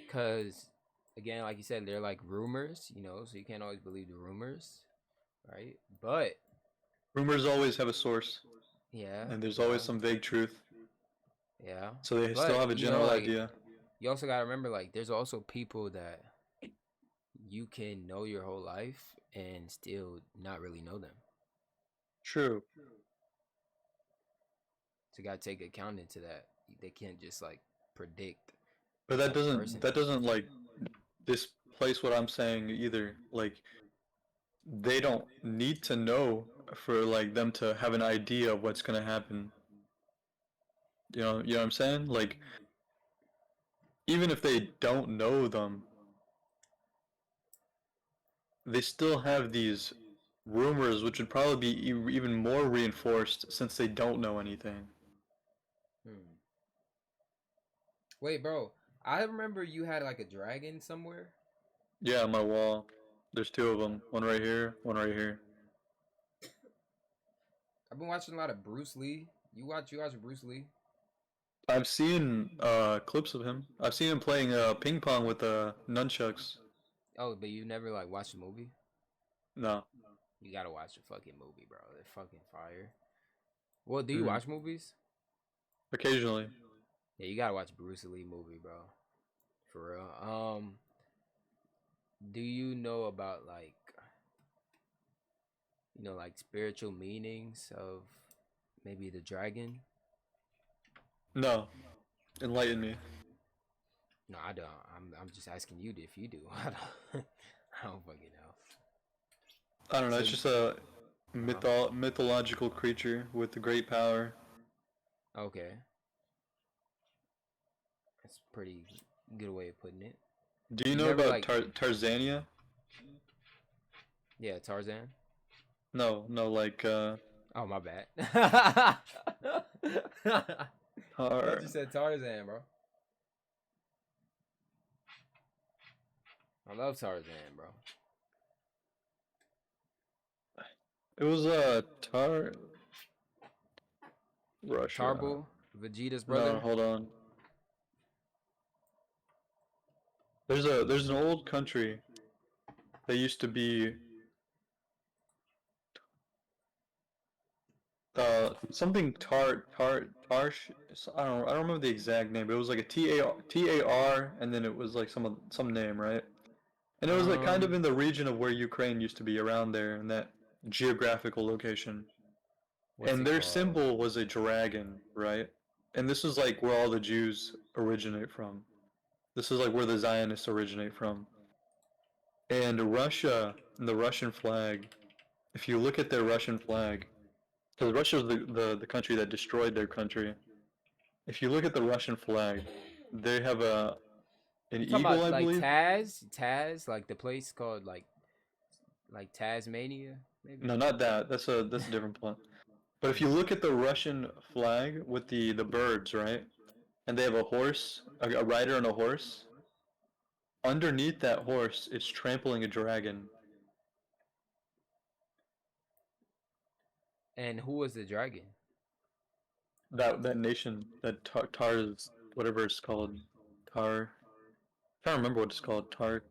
Cause again, like you said, they're like rumors, you know, so you can't always believe the rumors, right? But Rumors always have a source, yeah, and there's always yeah, some vague truth, yeah. so they still But have a you know, general like idea. you also gotta remember, like there's also people that you can know your whole life and still not really know them. True, So you gotta take account into that. They can't just like predict but what type of person that he doesn't is. like displace what I'm saying either. Like they don't need to know for like them to have an idea of what's gonna happen. You know what I'm saying? Like even if they don't know them, they still have these rumors, which would probably be even more reinforced since they don't know anything. Hmm. Wait, bro. I remember you had like a dragon somewhere. Yeah, my wall. There's two of them. One right here, one right here. I've been watching a lot of Bruce Lee. You watch Bruce Lee? I've seen clips of him. I've seen him playing ping pong with nunchucks. Oh, but you never like watched the movie? No. You gotta watch the fucking movie, bro. They're fucking fire. Well, do you Mm. watch movies? Occasionally. Yeah, you gotta watch Bruce Lee movie, bro. For real. Do you know about like spiritual meanings of maybe the dragon? No. Enlighten me. No, I don't. I'm just asking you if you do. I don't. I don't fucking know. I don't know. So It's you, just a uh, mythological creature with great power. okay, that's a pretty good way of putting it. Do you You know never about like, Tarzania? yeah, Tarzan. No, no, like Oh my bad. I thought Tar. you said Tarzan, bro. I love Tarzan, bro. It was Russia. Tarbo, Vegeta's No, brother. hold on. There's an old country that used to be something Tarsh. I don't remember the exact name, but it was like a TAR, and then it was like some name, right? And it was like kind of Um, in the region of where Ukraine used to be, around there in that geographical location. what's And it their called? symbol was a dragon, right? And this is like where all the Jews originate from. This is like where the Zionists originate from. And Russia, and the Russian flag, if you look at their Russian flag, because Russia was the country that destroyed their country. If you look at the Russian flag, they have an You talking eagle, about I like believe. Taz, like the place called like Tasmania, maybe? No, not that. That's a different one. But if you look at the Russian flag with the birds, right? And they have a horse, a rider on a horse. Underneath that horse, it's trampling a dragon. And who was the dragon? That nation, that Tar's, whatever it's called, Tar. I can't remember what it's called. Tar.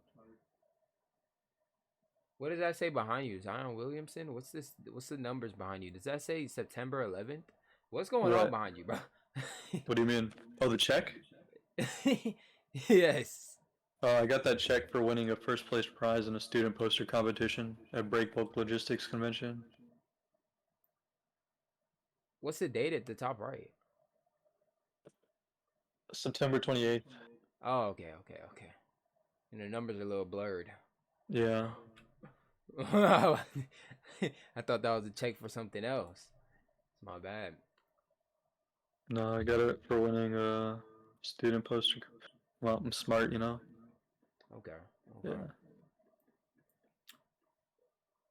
What does that say behind you? Zion Williamson? What's this? What's the numbers behind you? Does that say September 11th? What's going on What? behind you, bro? What do you mean? Oh, the check? Yes. I got that check for winning a first place prize in a student poster competition at Breakbulk Logistics Convention. What's the date at the top right? September 28th. Oh, okay, okay, okay. And the numbers are a little blurred. Yeah. I thought that was a check for something else. It's my bad. No, I got it for winning a student poster. Well, I'm smart, you know? Okay, okay. Yeah.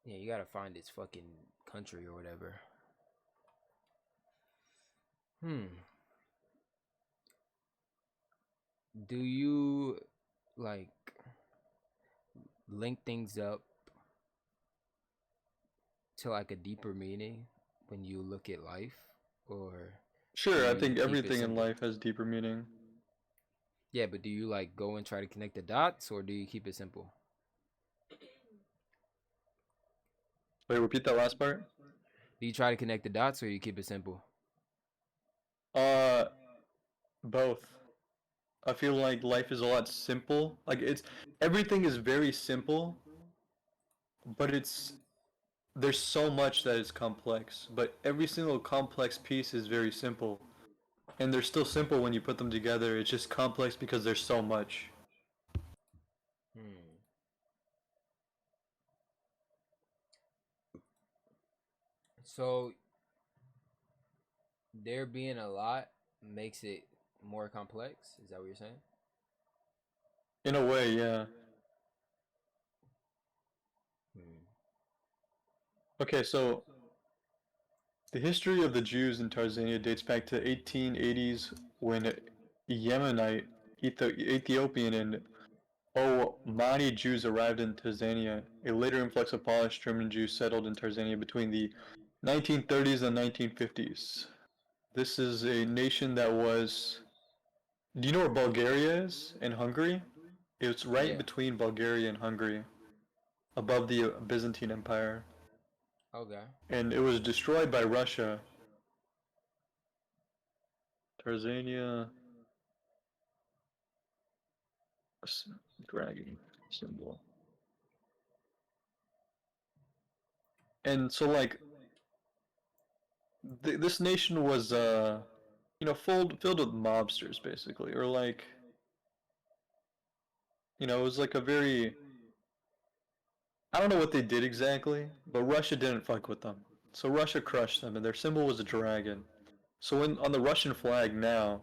Yeah, you gotta find this fucking country or whatever. Hmm. Do you like link things up to like a deeper meaning when you look at life, or do Sure, I you think keep it everything in simple? life has deeper meaning. Yeah, but do you like go and try to connect the dots, or do you keep it simple? Wait, repeat that last part? Do you try to connect the dots, or you keep it simple? Uh, both. I feel like life is a lot simple. Like everything is very simple, but there's so much that is complex. But every single complex piece is very simple. And they're still simple when you put them together. It's just complex because there's so much. Hmm. So there being a lot makes it more complex. Is that what you're saying? In a way, yeah. Hmm. Okay, so the history of the Jews in Tanzania dates back to 1880s when Yemenite, Ethiopian, and Mani Jews arrived in Tanzania. A later influx of Polish German Jews settled in Tanzania between the 1930s and 1950s. This is a nation that was. Do you know where Bulgaria is in Hungary? It's right Yeah. between Bulgaria and Hungary, above the Byzantine Empire. Okay. And it was destroyed by Russia. Tanzania. Dragon symbol. And so, like, this nation was, filled with mobsters, basically. Or, like, it was like a very. I don't know what they did exactly, but Russia didn't fuck with them. So Russia crushed them, and their symbol was a dragon. So on the Russian flag now,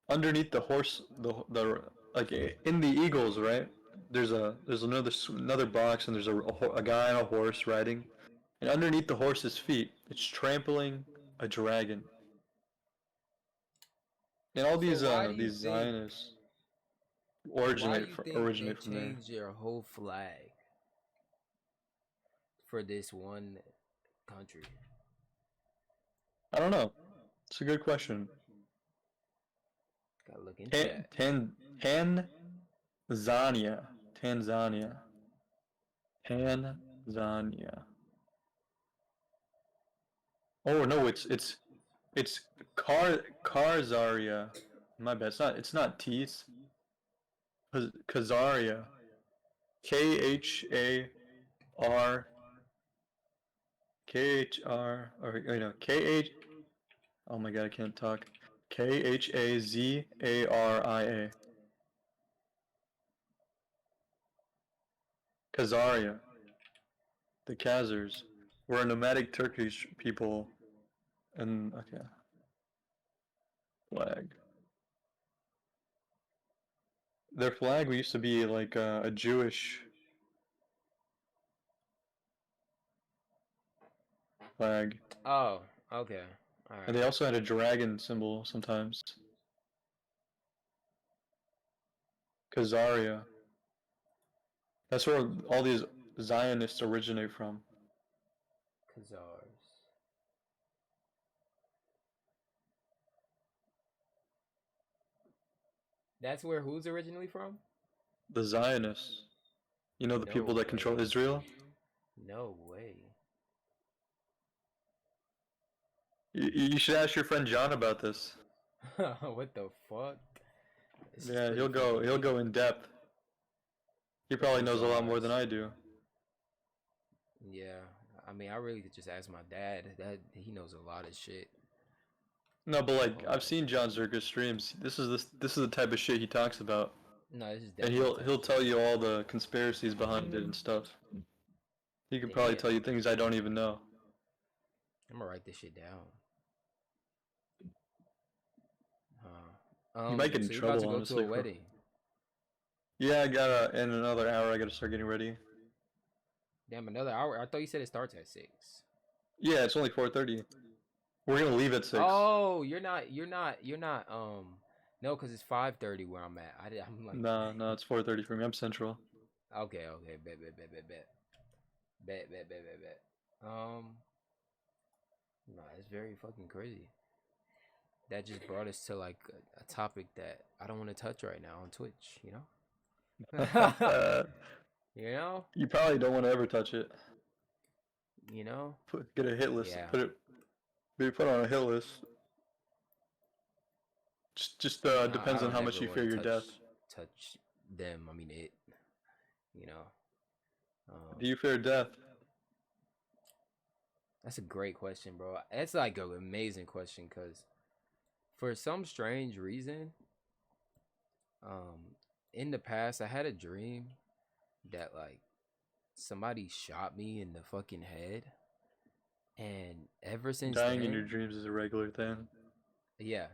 underneath the horse, the like in the eagles, right? There's another box, and there's a guy on a horse riding, and underneath the horse's feet, it's trampling a dragon. And all So why do you these think? Zionists Why do you think they originate from there. changed your whole flag for this one country? I don't know. It's a good question. Gotta look into that. Tanzania. Tanzania. Tanzania. Oh no, it's Khazaria. My bad. It's not T. It's Khazaria. Kharar Khr or Kh. Oh my god, I can't talk. Khazaria. Khazaria. The Khazars were a nomadic Turkish people, and okay. Flag. Their flag used to be like a Jewish flag, Oh, okay. All and right. they also had a dragon symbol sometimes. Khazaria. That's where all these Zionists originate from. Khazars. That's where who's originally from? The Zionists. You know, the people No that control way. Israel? No way. You should ask your friend John about this. What the fuck? This is Yeah, pretty he'll fucking go deep. in depth. He The probably knows a lot more Khazars. than I do. Yeah. I mean, I really could just ask my dad. That he knows a lot of shit. No, but like Hold I've on. seen John Zerka's streams. This is the type of shit he talks about, No, this is and definitely the type he'll of tell shit. you all the conspiracies behind it and stuff. He could probably Damn. tell you things I don't even know. I'm gonna write this shit down. You might get in So you're about to trouble, go to a honestly. wedding. Yeah, I gotta in another hour. I gotta start getting ready. Damn, another hour. I thought you said it starts at 6. Yeah, it's only 4:30. We're gonna leave at 6. Oh, you're not. No, because it's 5:30 where I'm at. I'm like, No, it's 4:30 for me. I'm central. okay, bet. No, it's very fucking crazy. That just brought us to like a topic that I don't want to touch right now on Twitch. You know. You know. You probably don't want to ever touch it. You know. Get a hit list. Yeah. Be put on a hit list. Just I depends on don't how much ever you want fear to your death. touch them. I mean it. You know. Do you fear death? That's a great question, bro. That's like an amazing question because for some strange reason, in the past I had a dream that like somebody shot me in the fucking head, and ever since Dying in your then, dreams is a regular thing. yeah,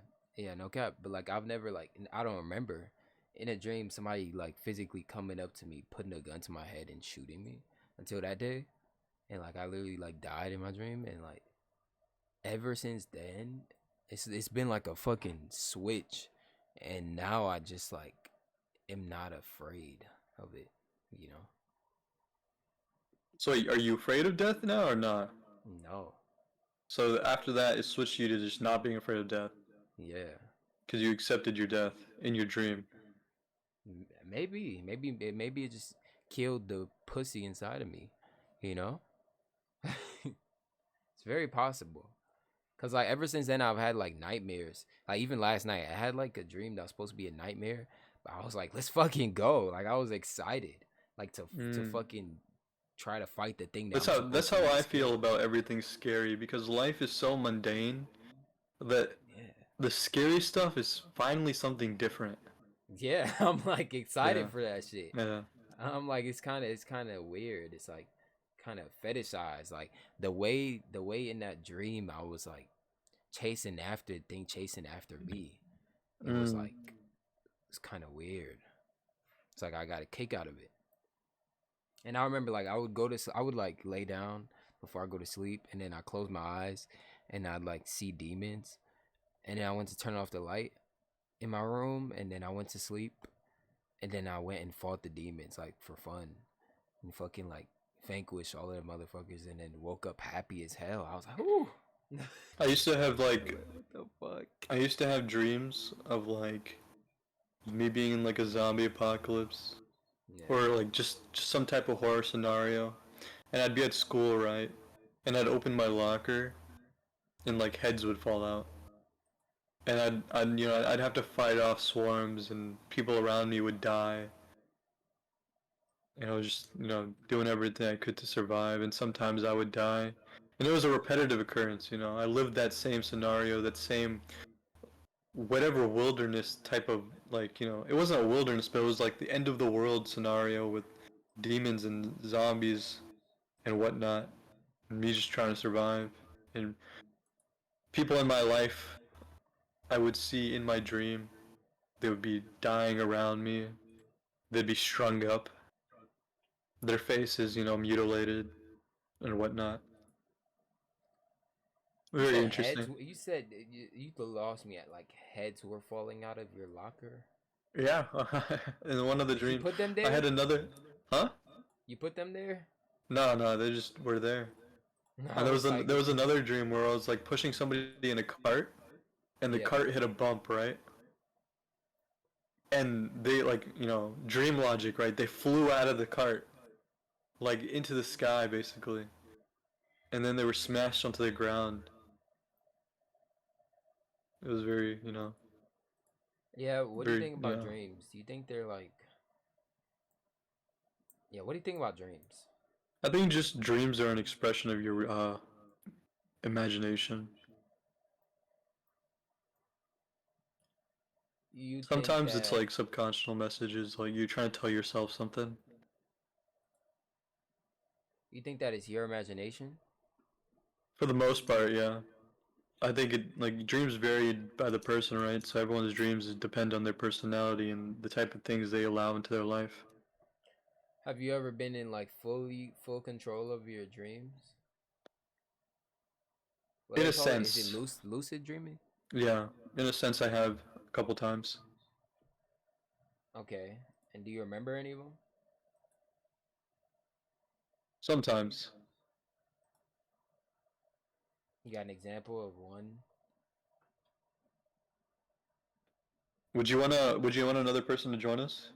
no cap. But like I've never like I don't remember in a dream somebody like physically coming up to me, putting a gun to my head and shooting me until that day, and like I literally like died in my dream, and like ever since then, it's been like a fucking switch, and now I just like am not afraid of it, you know? So are you afraid of death now or not? No. So after that, it switched you to just not being afraid of death Yeah. because you accepted your death in your dream. Maybe it just killed the pussy inside of me, you know? It's very possible. Cause like ever since then I've had like nightmares. Like even last night I had like a dream that was supposed to be a nightmare, but I was like, let's fucking go. Like I was excited, like to Mm. fucking try to fight the thing that That's I'm how supposed that's to how be I scared feel of. about everything scary because life is so mundane that Yeah, the scary stuff is finally something different. yeah. I'm like Yeah. excited for that shit. Yeah. I'm like it's kind of weird. It's like kind of fetishized. Like the way in that dream I was like chasing after the thing chasing after me. It was Mm. like it's kind of weird. It's like I got a kick out of it. And I remember like I would like lay down before I go to sleep, and then I close my eyes, and I'd like see demons, and then I went to turn off the light in my room, and then I went to sleep, and then I went and fought the demons like for fun, and fucking like vanquished all of the motherfuckers, and then woke up happy as hell. I was like, ooh. I used to have I was like like, what the fuck? I used to have dreams of like me being in like a zombie apocalypse Yeah. or like just some type of horror scenario, and I'd be at school, right? And I'd open my locker and like heads would fall out. And I'd have to fight off swarms and people around me would die. And I was just, doing everything I could to survive, and sometimes I would die. And it was a repetitive occurrence, I lived that same scenario, that same whatever wilderness type of like, it wasn't a wilderness, but it was like the end of the world scenario with demons and zombies and whatnot, and me just trying to survive. And people in my life I would see in my dream, they would be dying around me. They'd be strung up, their faces, mutilated and whatnot. You Very said heads. interesting. You said you lost me at like heads were falling out of your locker. Yeah, in one of the Did you dreams, put them I had there? another. Huh? You put them there? No, no, they just were there. I And was like, there was another dream where I was like pushing somebody in a cart, and the yeah. cart hit a bump, right? And they like, dream logic, right? They flew out of the cart, like into the sky, basically, and then they were smashed onto the ground. It was very, Yeah, what do you very, think about yeah. dreams? Do you think they're like, yeah, what do you think about dreams? I think just dreams are an expression of your imagination. You think Sometimes it's that like subconscious messages, like you're trying to tell yourself something. it's your imagination? For the most part, yeah. I think it like dreams vary by the person, right? So everyone's dreams depend on their personality and the type of things they allow into their life. Have you ever been in like full control of your dreams? What do In they a call it? Is it sense, lucid dreaming? yeah. In a sense, I have a couple times. Okay. And do you remember any of them? Sometimes. You got an example of one? Would you want another person to join us?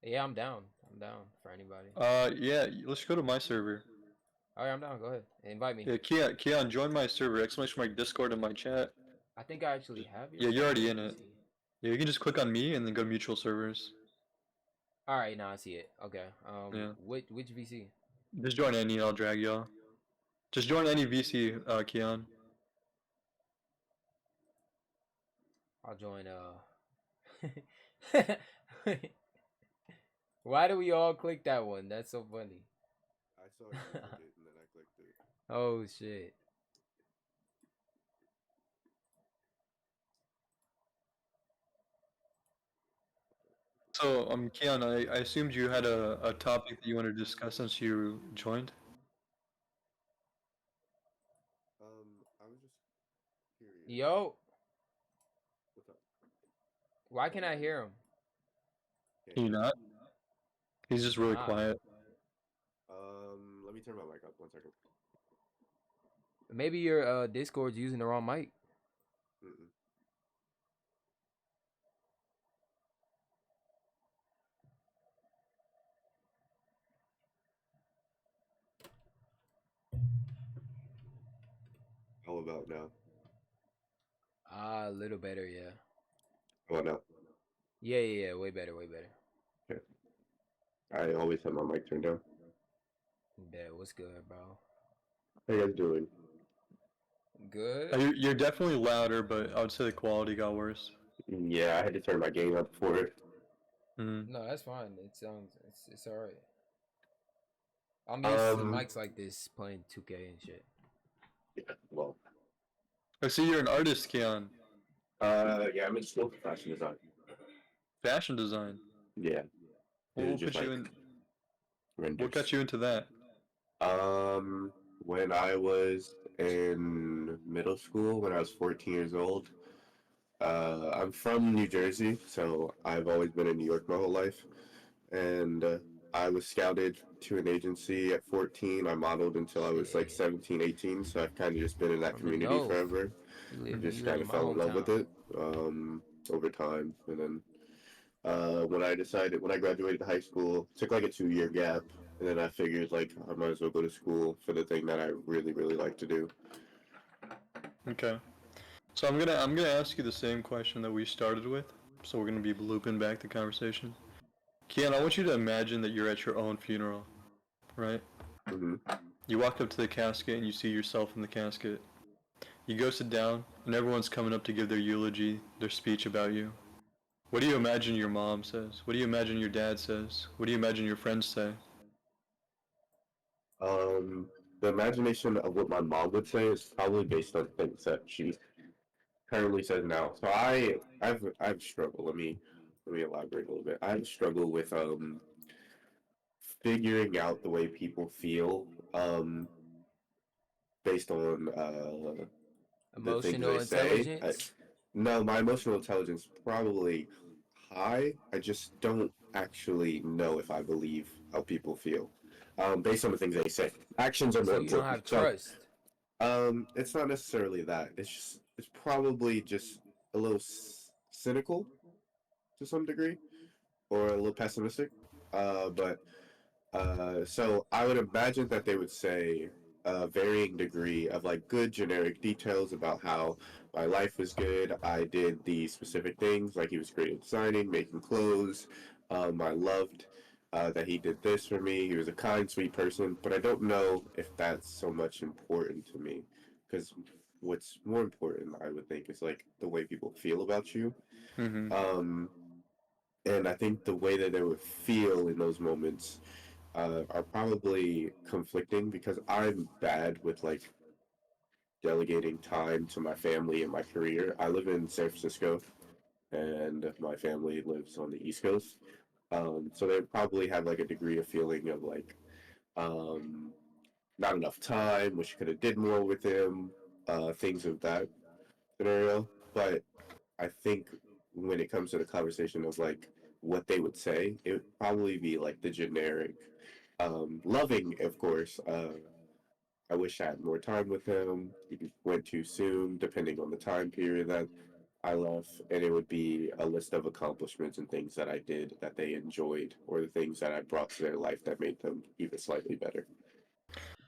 Yeah, I'm down. I'm down for anybody. Yeah. Let's go to my server. All right, I'm down. Go ahead. Invite me. Yeah, Keon, join my server. Exclamation mark Discord in my chat. I think I actually have your Yeah, you're server. already Let in me it. see. Yeah, you can just click on me and then go to mutual servers. All right, now I see it. Okay. Yeah. Which VC? Just join any and I'll drag y'all. Just join any VC, Keon. I'll join. Why do we all click that one? That's so funny. I saw you click it and then I clicked it. Oh shit. So, Keon, I assumed you had a topic that you wanted to discuss since you joined. I was just curious. Yo, What's up? why can't I hear him? Can you not? He's just really Nah. quiet. Let me turn my mic up 1 second. Maybe your Discord's using the wrong mic. Mm-mm. How about now? Ah, a little better, yeah. How about now? Yeah, way better, way better. Okay. I always have my mic turned down. Yeah, what's good, bro? How you guys doing? Good. You're definitely louder, but I would say the quality got worse. Yeah, I had to turn my gain up for it. Mm. No, that's fine. It sounds it's all right. I'm used to Um, mics like this playing 2K and shit. yeah, well, I see you're an artist, Keon. yeah, I'm in school for fashion design. Fashion design. Yeah, What will just put you like in? What got renders. you into that? When I was in middle school, when I was 14 years old, I'm from New Jersey, so I've always been in New York my whole life. And I was scouted to an agency at 14. I modeled until I was like Yeah, 17, 18, so I've kind of just been in that from the community Nove. forever. You Just live kind in of my fell in love with hometown. it over time. And then when I graduated high school, took like a 2 year gap, and then I figured like I might as well go to school for the thing that I really, really like to do. Okay. So I'm gonna ask you the same question that we started with. So we're gonna be looping back the conversation. Keon, I want you to imagine that you're at your own funeral, right? Hmm. You walk up to the casket and you see yourself in the casket. You go sit down, and everyone's coming up to give their eulogy, their speech about you. What do you imagine your mom says? What do you imagine your dad says? What do you imagine your friends say? The imagination of what my mom would say is probably based on things that she currently says now. So I've struggled. Let me elaborate a little bit. I've struggled with figuring out the way people feel based on the things Emotional they say. intelligence. No, my emotional intelligence probably high. I just don't actually know if I believe how people feel based on the things they say. Actions are So more you don't important. have So trust. it's not necessarily that. It's probably just a little cynical to some degree, or a little pessimistic. But so I would imagine that they would say a varying degree of like good generic details about how my life was good. I did these specific things, like he was great at designing, making clothes. I loved that he did this for me. He was a kind, sweet person, but I don't know if that's so much important to me because what's more important, I would think, is like the way people feel about you. Mm-hmm. Um, and I think the way that they would feel in those moments are probably conflicting because I'm bad with like delegating time to my family and my career. I live in San Francisco and my family lives on the East Coast. So they probably have like a degree of feeling of like um, not enough time, wish you could have did more with him, things of that scenario. But I think when it comes to the conversation of like what they would say, it would probably be like the generic, loving, of course. I wish I had more time with him. He went too soon, depending on the time period that I left, and it would be a list of accomplishments and things that I did that they enjoyed, or the things that I brought to their life that made them even slightly better.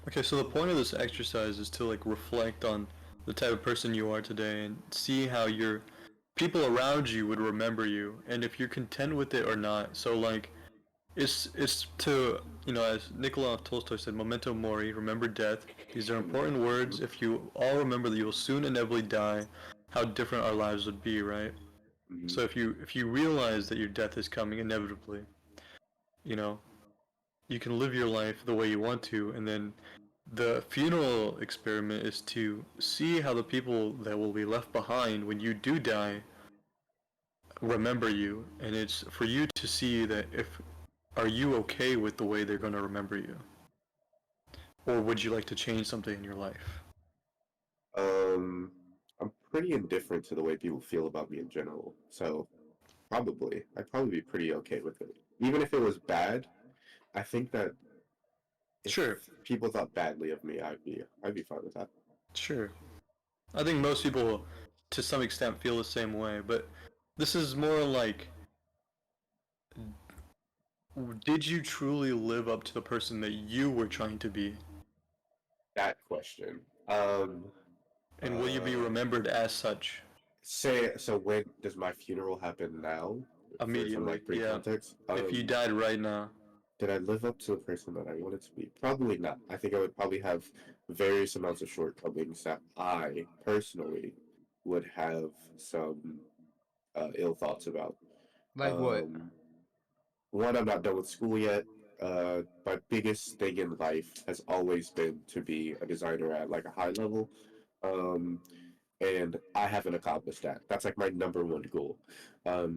Okay, so the point of this exercise is to like reflect on the type of person you are today and see how your people around you would remember you and if you're content with it or not. So like it's to as Nikolai Tolstoy said, memento mori, remember death. These are important words. If you all remember that you will soon inevitably die, how different our lives would be, right? Mm-hmm. So if you realize that your death is coming inevitably, you know, you can live your life the way you want to, and then the funeral experiment is to see how the people that will be left behind when you do die remember you, and it's for you to see that if are you okay with the way they're going to remember you, or would you like to change something in your life? Um, I'm pretty indifferent to the way people feel about me in general. So Probably. I'd probably be pretty okay with it. Even if it was bad, I think that if Sure, people thought badly of me, I'd be fine with that. sure. I think most people, to some extent, feel the same way, but this is more like, did you truly live up to the person that you were trying to be? That question. And will you be Uh, remembered as such Say so. When does my funeral happen now? For some immediately? like brief Yeah. context. If you died right now. Did I live up to the person that I wanted to be? Probably not. I think I would probably have various amounts of shortcomings that I personally would have some ill thoughts about. Like what? Um, One, I'm not done with school yet. My biggest thing in life has always been to be a designer at like a high level. Um, and I haven't accomplished that. That's like my number one goal.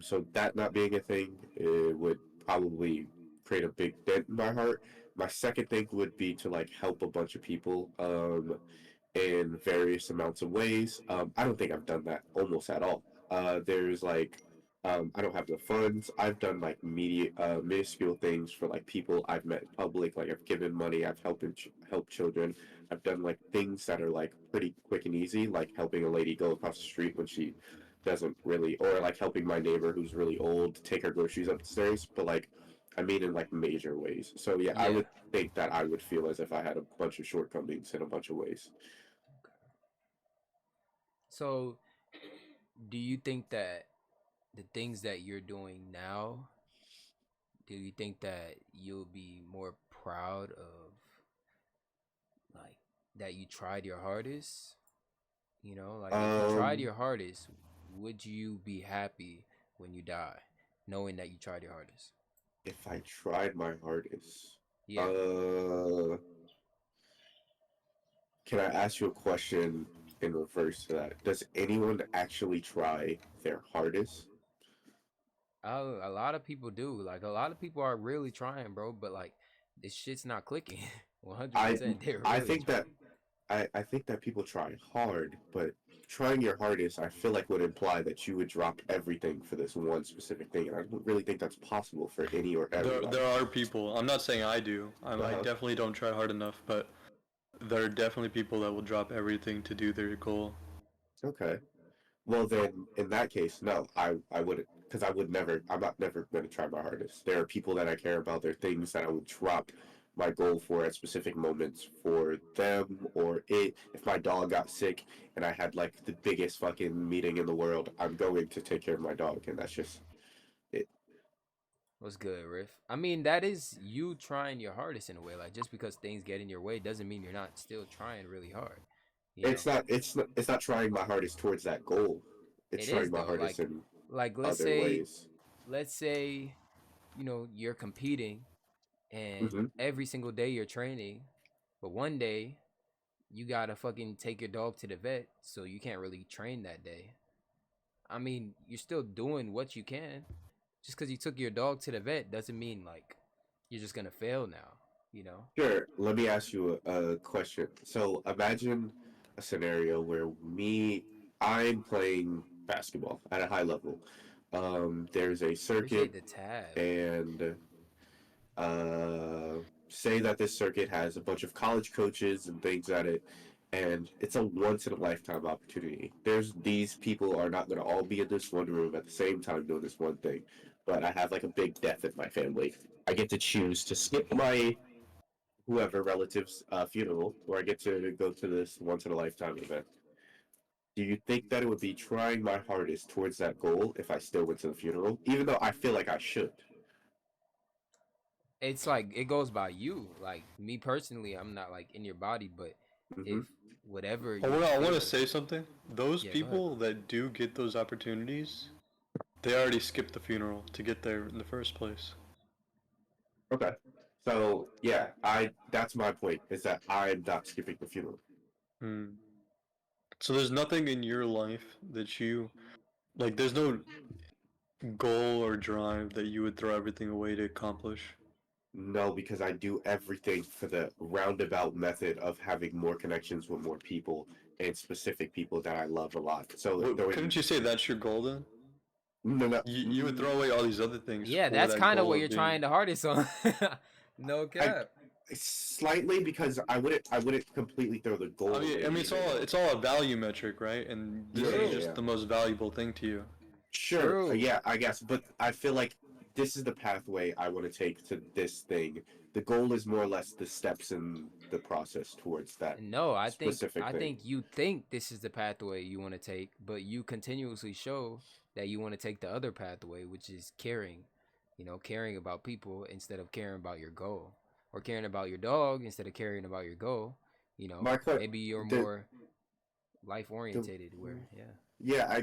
So that not being a thing, it would probably create a big dent in my heart. My second thing would be to like help a bunch of people in various amounts of ways. I don't think I've done that almost at all. There's like I don't have the funds. I've done like minuscule things for like people I've met in public. Like I've given money. I've helped children. I've done like things that are like pretty quick and easy, like helping a lady go across the street when she doesn't really, or like helping my neighbor who's really old take her groceries up the stairs. But like, I mean, in like major ways. So yeah, I Yeah. would think that I would feel as if I had a bunch of shortcomings in a bunch of ways. So, do you think that the things that you're doing now, do you think that you'll be more proud of, like, that you tried your hardest? You know, like if you tried Um, your hardest, would you be happy when you die, knowing that you tried your hardest? if I tried my hardest, Yeah. uh, can I ask you a question in reverse to that? Does anyone actually try their hardest? A lot of people do. Like a lot of people are really trying, bro, but like this shit's not clicking. I 100%. They're I really think that trying. I think that people try hard, but trying your hardest, I feel like would imply that you would drop everything for this one specific thing, and I don't really think that's possible for any or There everybody. are people. I'm not saying I do. I Uh-huh. definitely don't try hard enough, but there are definitely people that will drop everything to do their goal. Okay. Well, then, in that case, no, I wouldn't, because I would never. I'm not never going to try my hardest. There are people that I care about. There are things that I would drop my goal for at specific moments for them or it. If my dog got sick and I had like the biggest fucking meeting in the world, I'm going to take care of my dog, and that's just it. What's good, Riff? I mean, that is you trying your hardest in a way. Like just because things get in your way doesn't mean you're not still trying really hard. You know? It's not trying my hardest towards that goal. It's It trying is my though. hardest in Like other ways. let's say, you know, you're competing and Hmm. every single day you're training, but one day you gotta fucking take your dog to the vet, so you can't really train that day. I mean, you're still doing what you can. Just because you took your dog to the vet doesn't mean like you're just gonna fail now. You know? Sure. Let me ask you a question. So imagine a scenario where I'm playing basketball at a high level. There's a circuit, Appreciate the tab. and uh, say that this circuit has a bunch of college coaches and things at it, and it's a once in a lifetime opportunity. These people are not going to all be in this one room at the same time doing this one thing, but I have like a big death in my family. I get to choose to skip my whoever relative's funeral, or I get to go to this once in a lifetime event. Do you think that it would be trying my hardest towards that goal if I still went to the funeral, even though I feel like I should? It's like it goes by you. Like me personally, I'm not like in your body, but Hmm. if whatever I you want, I want to feel, say something. Those yeah, go ahead. people that do get those opportunities, they already skipped the funeral to get there in the first place. Okay. So yeah, I that's my point is that I'm not skipping the funeral. Hmm. So there's nothing in your life that you like. There's no goal or drive that you would throw everything away to accomplish. No, because I do everything for the roundabout method of having more connections with more people and specific people that I love a lot. So What, throwing couldn't you say that's your goal then? No, no. You would throw away all these other things Yeah, for that's that kind of goal what of you're being. trying the hardest on. No I cap. slightly because I wouldn't completely throw the goal away I mean, either, though. it's all a value metric, right? And Yeah, this is yeah, True. just yeah. the most valuable thing to you. Sure. True. Yeah, I guess. But I feel like this is the pathway I want to take to this thing. The goal is more or less the steps in the process towards that No, specific I thing. think you think this is the pathway you want to take, but you continuously show that you want to take the other pathway, which is caring. Caring about people instead of caring about your goal, or caring about your dog instead of caring about your goal. My que- Maybe you're the more life the orientated. Where yeah. yeah,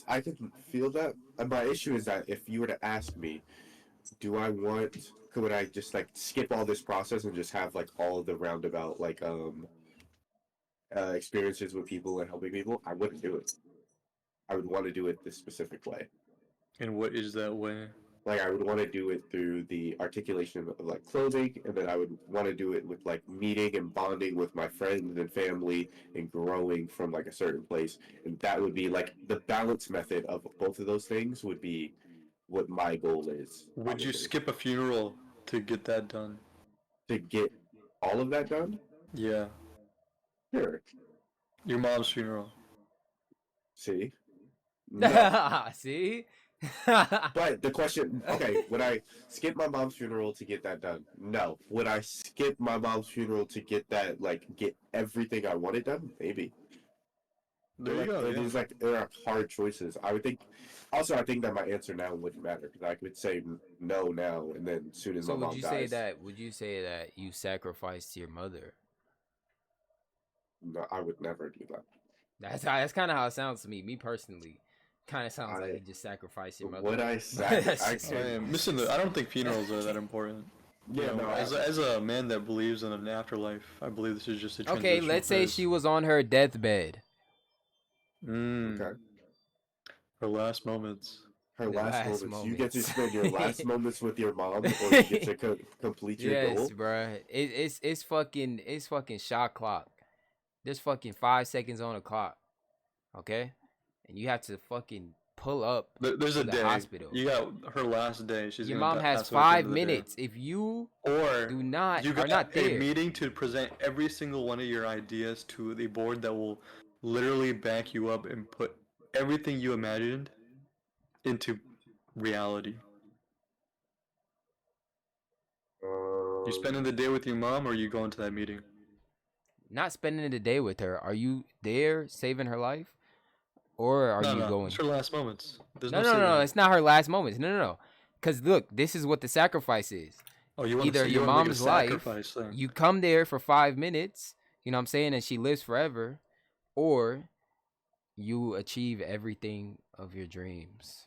I can feel that. And my issue is that if you were to ask me, could I just like skip all this process and just have like all the roundabout like experiences with people and helping people? I wouldn't do it. I would want to do it this specific way. And what is that way? Like I would want to do it through the articulation of like clothing, and then I would want to do it with like meeting and bonding with my friends and family and growing from like a certain place. And that would be like the balance method of both of those things would be what my goal is, Would you probably. skip a funeral to get that done? To get all of that done? Yeah, Sure. your mom's funeral. See? No. See. But the question, okay, would I skip my mom's funeral to get that done? No. Would I skip my mom's funeral to get that, like, get everything I wanted done? Maybe. There you go. Yeah. There are hard choices. I would think, also, I think that my answer now wouldn't matter because I could say no now, and then as soon as So my mom dies, would you say that you sacrificed your mother? no, I would never do that. That's kind of how it sounds to me. Me personally, kind of sounds like I you just sacrificed your mother. would I That's sacrifice? just I me. am missing I don't think funerals are that important. You Yeah, know, no. as a man that believes in an afterlife, I believe this is just a Okay, transitional let's say phase. she was on her deathbed. Okay. Her last moments. Her The last last moments. You get to moments. spend your last moments with your mom, or you get to complete your Yes, goal. bruh. It's fucking shot clock. There's fucking 5 seconds on the clock. Okay, and you have to fucking pull up There's to a the day. hospital. You got her last day. She's Your gonna mom has pass away at the end 5 of the day. minutes. If you Or do not you are got not a there, meeting to present every single one of your ideas to the board that will literally back you up and put everything you imagined into reality. You spending the day with your mom, or you going to that meeting? not spending the day with her, are you there saving her life, or are you No. going? It's her last moments. There's No, no no, saving no. it. It's not her last moments. No, no, no. Because look, this is what the sacrifice is. Oh, you want Either to your make a mom's life, sacrifice then. you come there for 5 minutes, you know what I'm saying, and she lives forever, or you achieve everything of your dreams.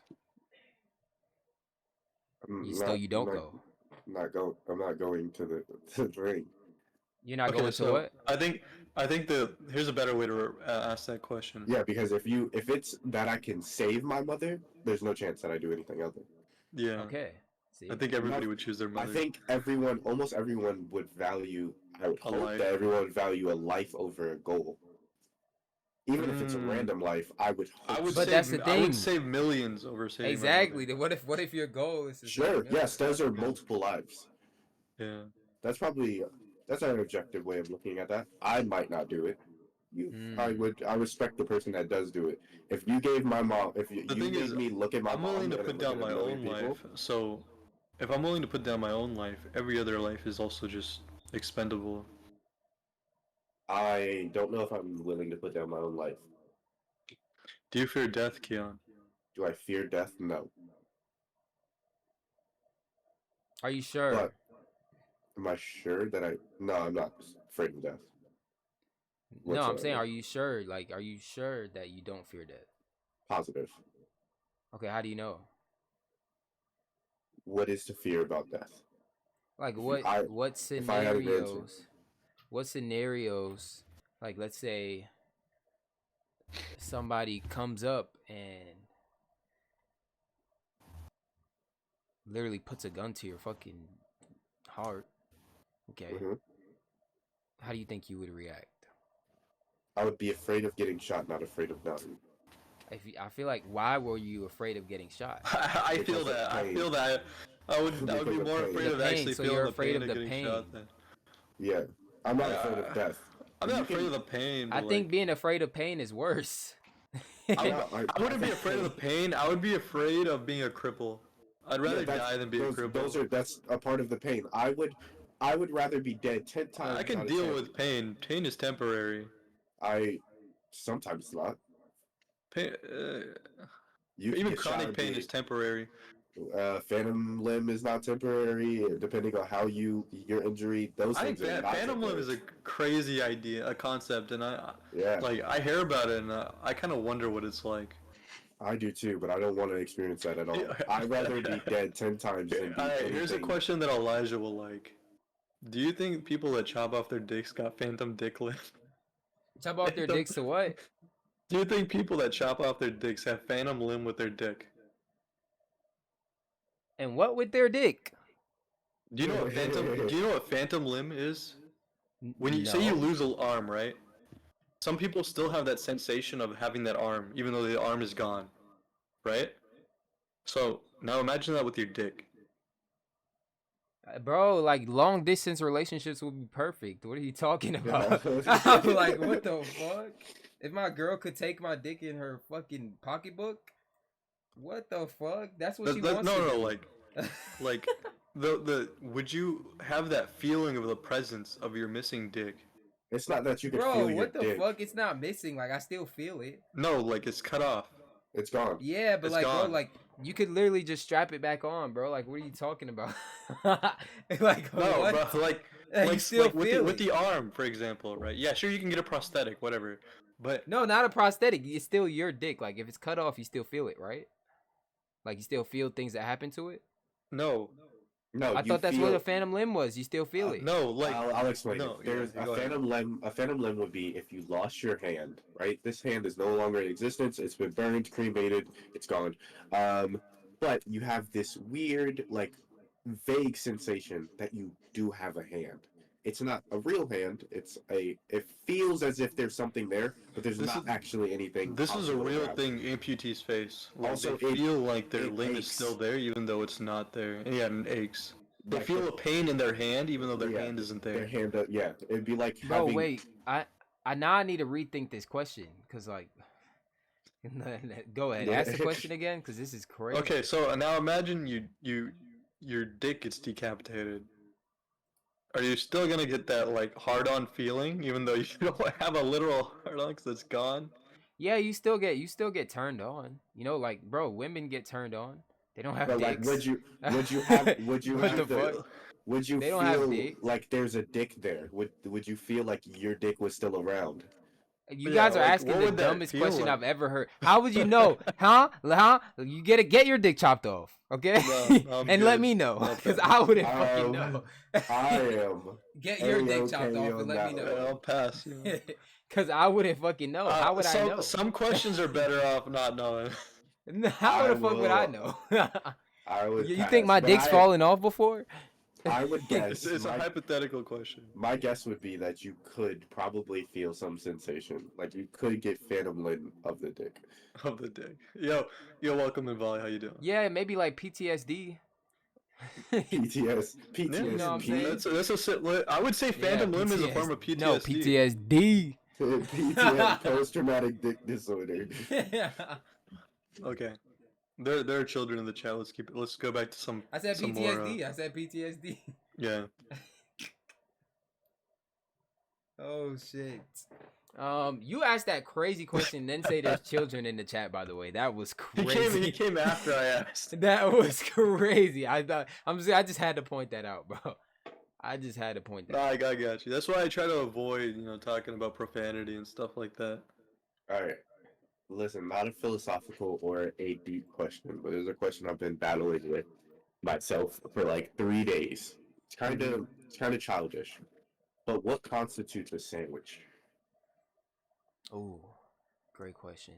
You don't go. I'm not going to the ring. You're not Okay, going to so what? I think here's a better way to ask that question. Yeah, because if it's that I can save my mother, there's no chance that I do anything other. Yeah. Okay. See? I think everybody would choose their I mother. think almost everyone would value. I would A hope life. that everyone would value a life over a goal. Even if it's a random life, I would hope. I would But save, that's the I would thing. save millions over saving my Exactly. mother. Then what if your goal is to save Sure. millions? Yes, those are multiple lives. Yeah. That's an objective way of looking at that. I might not do it. I respect the person that does do it. If you gave my mom, if you The thing made is, me look at my I'm mom willing to and put then look down at a my million own people, life. So, if I'm willing to put down my own life, every other life is also just expendable. I don't know if I'm willing to put down my own life. Do you fear death, Keon? Do I fear death? No. Are you sure? But am I sure that No, I'm not afraid of death. No, I'm saying, whatsoever. are you sure? Like, are you sure that you don't fear death? Positive. Okay, how do you know? What is to fear about death? Like, I- what if I had an answer. scenarios? What scenarios? Like, let's say somebody comes up and literally puts a gun to your fucking heart. Okay, Mhm. how do you think you would react? I would be afraid of getting shot, not afraid of dying. I feel like why were you afraid of getting shot? I feel Because of that. I pain. feel that. I would be Because of more pain. afraid The of pain, actually so feeling you're the afraid pain of of the getting pain. shot then. Yeah, I'm not afraid Uh, of death. I'm You not afraid can- of the pain, I but think like being afraid of pain is worse. I, Yeah, I wouldn't be afraid of the pain. I would be afraid of being a cripple. I'd rather yeah, die than be a cripple. that's a part of the pain. I would rather be dead 10 times I can out of deal 10. with pain. Pain is temporary. I sometimes not. Pain, You can even get shot chronic and pain be is temporary. phantom limb is not temporary. Depending on how your injury, those I think things are that not phantom limb is temporary. a crazy idea, a concept, and Yeah, I hear about it and I kind of wonder what it's like. I do too, but I don't want to experience that at all. I'd rather be dead 10 times than be All right, here's a anything. question that Elijah will like. Do you think people that chop off their dicks got phantom dick limb? Chop off their dicks to what? Do you think people that chop off their dicks have phantom limb with their dick? And what with their dick? Do you know what phantom? Do you know what phantom limb is? When you say you No. lose an arm, right? Some people still have that sensation of having that arm, even though the arm is gone, right? So now imagine that with your dick. Bro, like long distance relationships would be perfect. What are you talking about? Yeah. I'm like, what the fuck? If my girl could take my dick in her fucking pocketbook, what the fuck? That's what she wants to do. Like the would you have that feeling of the presence of your missing dick? It's not that you can Bro, feel your what the dick. fuck? It's not missing. Like I still feel it. No, like it's cut off. It's gone. Yeah, but It's like, bro, gone. like you could literally just strap it back on, bro. Like, what are you talking about? Like, No, what? bro, like You like, still like with feel with it. the arm, for example, right? Yeah, sure you can get a prosthetic, whatever. But No, not a prosthetic. It's still your dick. Like, if it's cut off, you still feel it, right? Like, you still feel things that happen to it. no, No, I you thought that's feel, what a phantom limb was. You still feel it. no, like I'll explain no, it. There's yeah, a go ahead. phantom limb. A phantom limb would be if you lost your hand, right? This hand is no longer in existence. It's been burned, cremated. It's gone. But you have this weird, like, vague sensation that you do have a hand. It's not a real hand. It feels as if there's something there, but there's This not is- actually anything. This is a possible to real grab. thing amputees face. Where Also, they feel like their it limb is aches. still there even though it's not there. And yeah, and it aches. They Like, feel a pain in their hand even though their Yeah, hand isn't Their there. hand, yeah. It'd be like Bro, having. wait. I now I need to rethink this question because like, go ahead, ask the question again because this is crazy. Okay, so now imagine your dick gets decapitated. Are you still gonna get that like hard-on feeling even though you don't have a literal hard-on because it's gone? Yeah, you still get turned on. You know, like, bro, women get turned on. They don't have But like, dicks. would you have What have the fuck? would you They don't have feel dick. like there's a dick there? Would you feel like your dick was still around? You Yeah, guys are like, asking what the would that dumbest feel question like? I've ever heard. How would you know? Huh? You get your dick chopped off, okay? No, I'm and let good. me know, Okay. because I wouldn't fucking know. I am. Get your dick A-okay chopped off on and let me that Yeah, know. I'll pass. Because I wouldn't fucking know. How would I know? Some questions are better off not knowing. How I the fuck would I will- know? I would. You pass, think my but dick's falling off before? I would guess. It's a my, hypothetical question. my guess would be that you could probably feel some sensation, like you could get phantom limb of the dick. Of the dick. Yo, welcome in Volley. How you doing? Yeah, maybe like PTSD. PTS, Yeah, You know what I'm saying? I would say phantom limb is a form of PTSD. No, PTSD. PTS, post-traumatic dick disorder. Okay. There are children in the chat. Let's go back to some. I said some PTSD. More, I said PTSD. yeah. Oh shit. You asked that crazy question, then say there's children in the chat. By the way, that was He crazy. came after I asked. That was crazy. I just had to point that out, bro. I just had to point that. Nah, I got you. That's why I try to avoid, talking about profanity and stuff like that. All right. Listen, not a philosophical or a deep question, but there's a question I've been battling with myself for like 3 days. It's kind of childish. But what constitutes a sandwich? Oh, great question.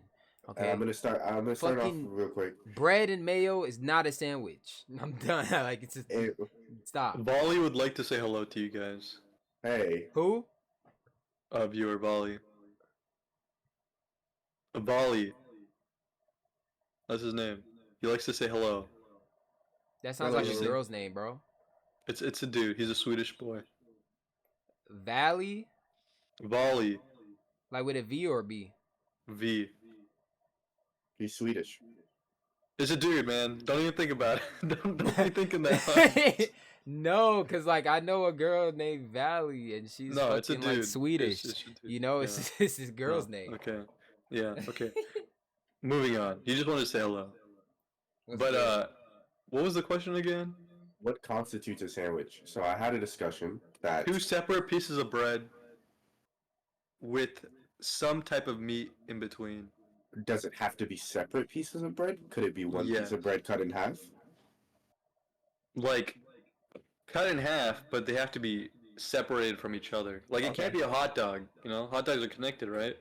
And Okay. I'm gonna start off Fucking- real quick. Bread and mayo is not a sandwich. I'm done. Like it's just Eh, stop. Volley would like to say hello to you guys. Hey, Who? Viewer Volley. Volley. That's his name. He likes to say hello. That sounds like a Hello. girl's name, bro. It's a dude. He's a Swedish boy. Valley, Volley like with a V or a B. V. He's Swedish. It's a dude, man. Don't even think about it. Don't be thinking that hard. No, cause like I know a girl named Valley, and she's No, it's a fucking like dude. Swedish. It's a dude. You know, Yeah. it's his girl's No, name. Okay. Yeah. Okay. Moving on. You just wanted to say hello. What's But good? what was the question again? What constitutes a sandwich? So I had a discussion that Two separate pieces of bread with some type of meat in between. does it have to be separate pieces of bread? Could it be one piece Yes. of bread cut in half? Like cut in half, but they have to be separated from each other. Like it can't Okay. be a hot dog. You know, hot dogs are connected, right?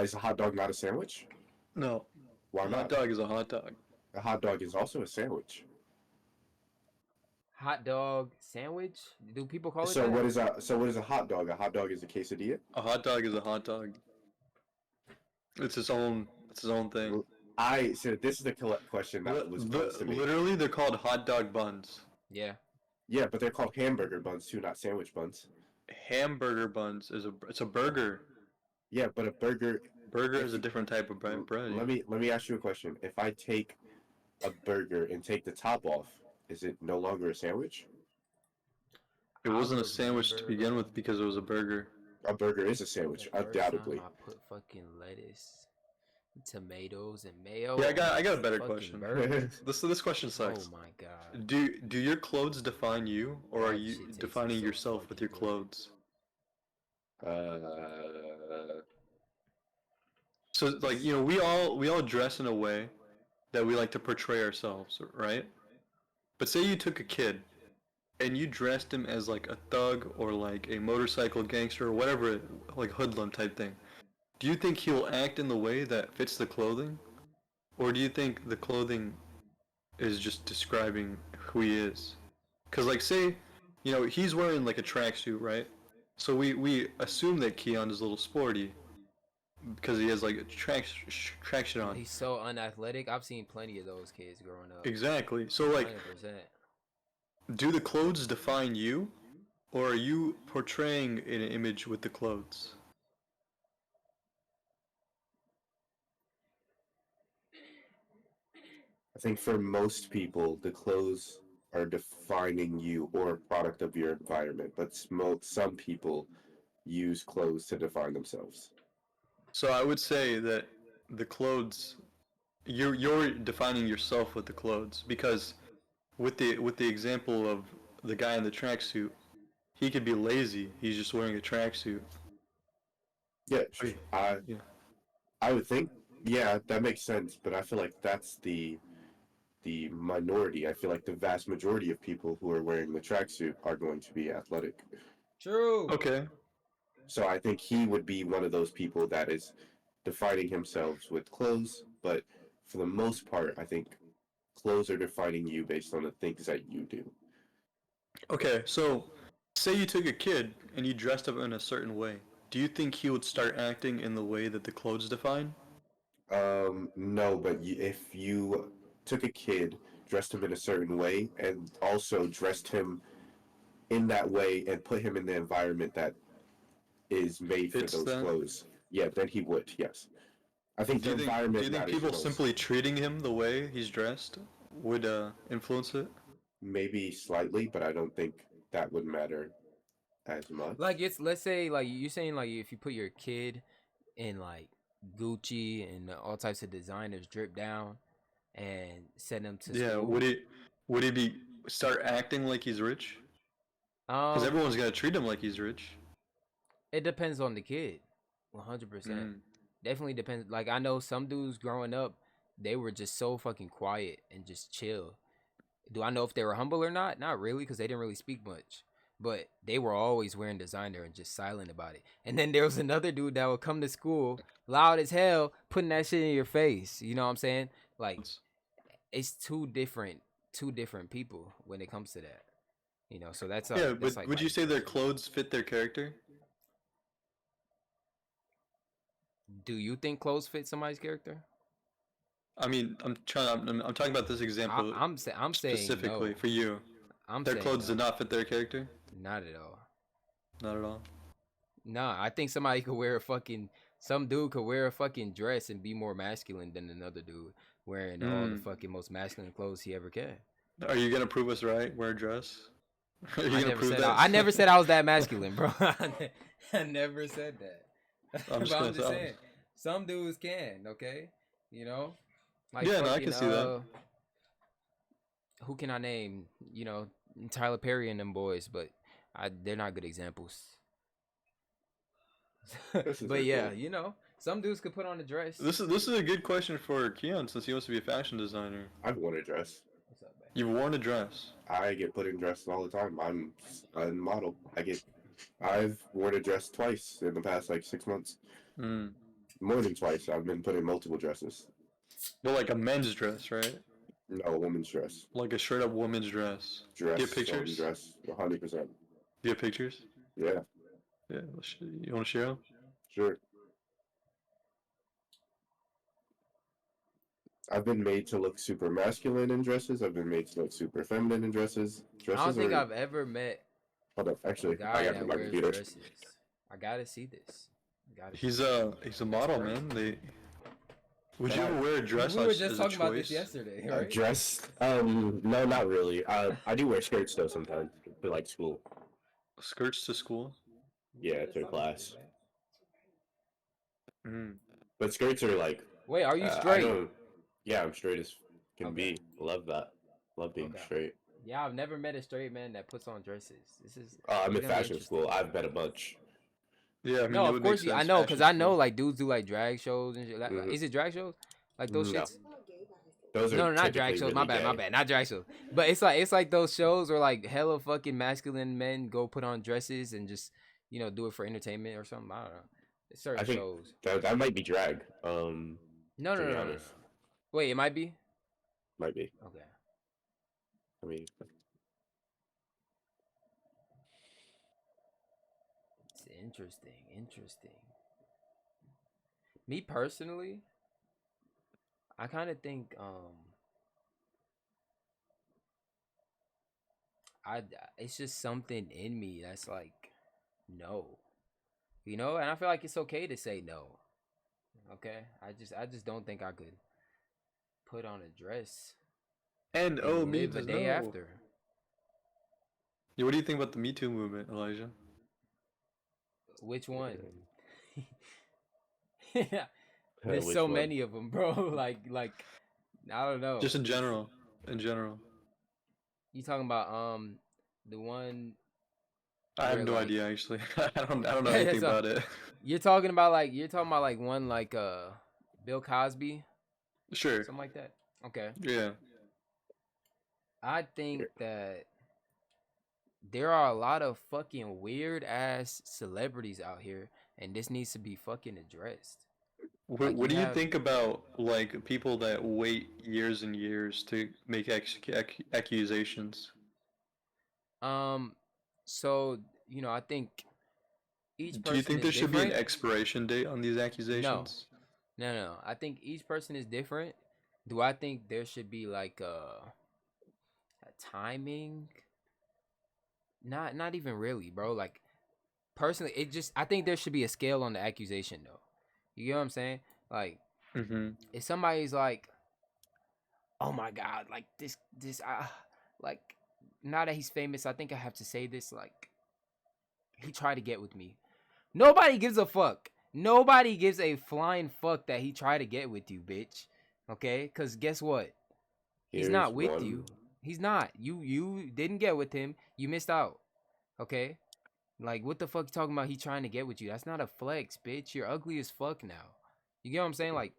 Is a hot dog not a sandwich? No. Why A hot not? dog is a hot dog. A hot dog is also a sandwich. Hot dog sandwich? Do people call it So that? what is a hot dog? A hot dog is a quesadilla. A hot dog is a hot dog. It's its own thing. I said this is the question that was posed to me. Literally, they're called hot dog buns. Yeah. Yeah, but they're called hamburger buns too, not sandwich buns. Hamburger buns it's a burger. Yeah, but a burger. Burger is a different type of bread. Let me ask you a question. If I take a burger and take the top off, is it no longer a sandwich? It wasn't a I sandwich to begin remember with because it was a burger. A burger is a sandwich, the first undoubtedly. time I put fucking lettuce, tomatoes, and mayo. Yeah, on I got a a better fucking question. burger. This question Oh sucks. my god. Do your clothes define you, or are That you shit tastes defining so yourself with your fucking good. clothes? Uh, So like we all dress in a way that we like to portray ourselves, right? But say you took a kid and you dressed him as like a thug or like a motorcycle gangster or whatever, like hoodlum type thing. Do you think he'll act in the way that fits the clothing? Or do you think the clothing is just describing who he is? Cuz like say, he's wearing like a tracksuit, right? So we assume that Keon is a little sporty because he has like a traction on. He's so unathletic. I've seen plenty of those kids growing up. Exactly. So like 100%. do the clothes define you, or are you portraying an image with the clothes? I think for most people, the clothes are defining you or a product of your environment, but some people use clothes to define themselves. So I would say that the clothes, you're defining yourself with the clothes because with the example of the guy in the tracksuit, he could be lazy. He's just wearing a tracksuit. Yeah, Right. I Yeah. I would think, yeah, that makes sense, but I feel like that's the minority. I feel like the vast majority of people who are wearing the tracksuit are going to be athletic. True. Okay. So I think he would be one of those people that is defining himself with clothes, but for the most part, I think clothes are defining you based on the things that you do. Okay. So say you took a kid and you dressed him in a certain way. Do you think he would start acting in the way that the clothes define? No, but if you took a kid, dressed him in a certain way, and also dressed him in that way and put him in the environment that is made for Fits those that? clothes, yeah, then he would, yes. I think Do the you think environment do you think matters people most. simply treating him the way he's dressed would influence it? Maybe slightly, but I don't think that would matter as much. Like let's say like you saying like if you put your kid in like Gucci and all types of designers drip down and send them to Yeah, school. would he be start acting like he's rich? Because Um, everyone's gonna treat him like he's rich. it depends on the kid. 100%. Mm. Definitely depends. Like I know some dudes growing up, they were just so fucking quiet and just chill. Do I know if they were humble or not? Not really, because they didn't really speak much. But they were always wearing designer and just silent about it. And then there was another dude that would come to school loud as hell, putting that shit in your face. You know what I'm saying? Like it's two different people when it comes to that. You know, so that's Yeah, that's but like would my you say their impression. clothes fit their character? Do you think clothes fit somebody's character? I mean, I'm talking about this example I'm saying specifically no. for you. I'm Their saying clothes no. did not fit their character. Not at all. Not at all. Nah, I think somebody could wear a fucking some dude could wear a fucking dress and be more masculine than another dude wearing all the Mm. fucking most masculine clothes he ever can. Are you gonna prove us right? Wear a dress. Are you I gonna never prove said that? I never said I was that masculine, bro. I never said that. I'm But just I'm gonna just say. saying, some dudes can, okay? You know, like Yeah, no, I fucking can see that. who can I name? You know, Tyler Perry and them boys, but they're not good examples. This is But yeah, cool. you know, some dudes could put on a dress. This is a good question for Keon since he wants to be a fashion designer. I've worn a dress. What's up, man? You've worn a dress. I get put in dresses all the time. I'm a model. I've worn a dress twice in the past like 6 months. Mm. More than twice. I've been put in multiple dresses. But like a men's dress, right? No, a woman's dress. Like a straight up woman's dress. Dress. Get pictures? Dress. 100%. You have pictures? Yeah, Yeah. You want to share them? sure. I've been made to look super masculine in dresses. I've been made to look super feminine in dresses. I don't Dresses think are. I've ever met Hold up. a Actually, I guy got it that on my wears computer. dresses. I gotta see this. He's a model, man. Would you ever wear a dress We were as just a talking about this choice? yesterday, A right? dress? No, not really. I do wear skirts though sometimes for like school. Skirts to school? Yeah, to class. Mm. But skirts are like. Wait, are you I straight? don't. Yeah, I'm straight as can Okay. be. Love that. Love being Okay. straight. Yeah, I've never met a straight man that puts on dresses. This is. I'm it's in gonna be fashion school. interesting. I've met a bunch. Yeah, I mean, No, it of would course make I sense. know, cause Fashion I know school. like dudes do like drag shows and shit. Mhm. Is it drag shows? Like those No. shits? Those are No, not drag typically shows. My really bad, gay. not drag shows. But it's like those shows where like hella fucking masculine men go put on dresses and just do it for entertainment or something. I don't know. It's certain I think shows. that might be drag. No, To no, be no, no, no, honest, no. Wait, it might be. might be. Okay. I mean, It's interesting. Interesting. Me personally, I kind of think I it's just something in me that's like no. And I feel like it's okay to say no. Okay? I just don't think I could put on a dress And and me live a does day no. after. Yeah, what do you think about the Me Too movement, Elijah? Which one? There's which so one? many of them, bro. like I don't know. Just in general. In general. You talking about the one I have where no like idea actually. I don't know anything so about it. you're talking about like one like Bill Cosby, Sure. something like that. Okay. Yeah. I think that there are a lot of fucking weird ass celebrities out here, and this needs to be fucking addressed. What, Like what you do you have, think about like people that wait years and years to make accusations? so I think each Do you person think is there should be an different. expiration date on these No, accusations? no. I think each person is different. Do I think there should be like a timing? Not even really, bro. Like personally, I think there should be a scale on the accusation though. You get what I'm saying? Like Mm-hmm. if somebody's like, "Oh my god, like this like now that he's famous, I think I have to say this like he tried to get with me." Nobody gives a fuck. Nobody gives a flying fuck that he tried to get with you, bitch. Okay? Cuz guess what? He's Here's not with one. you. He's not. You didn't get with him. You missed out. Okay? Like what the fuck you talking about he trying to get with you? That's not a flex, bitch. You're ugly as fuck now. You get what I'm saying? Like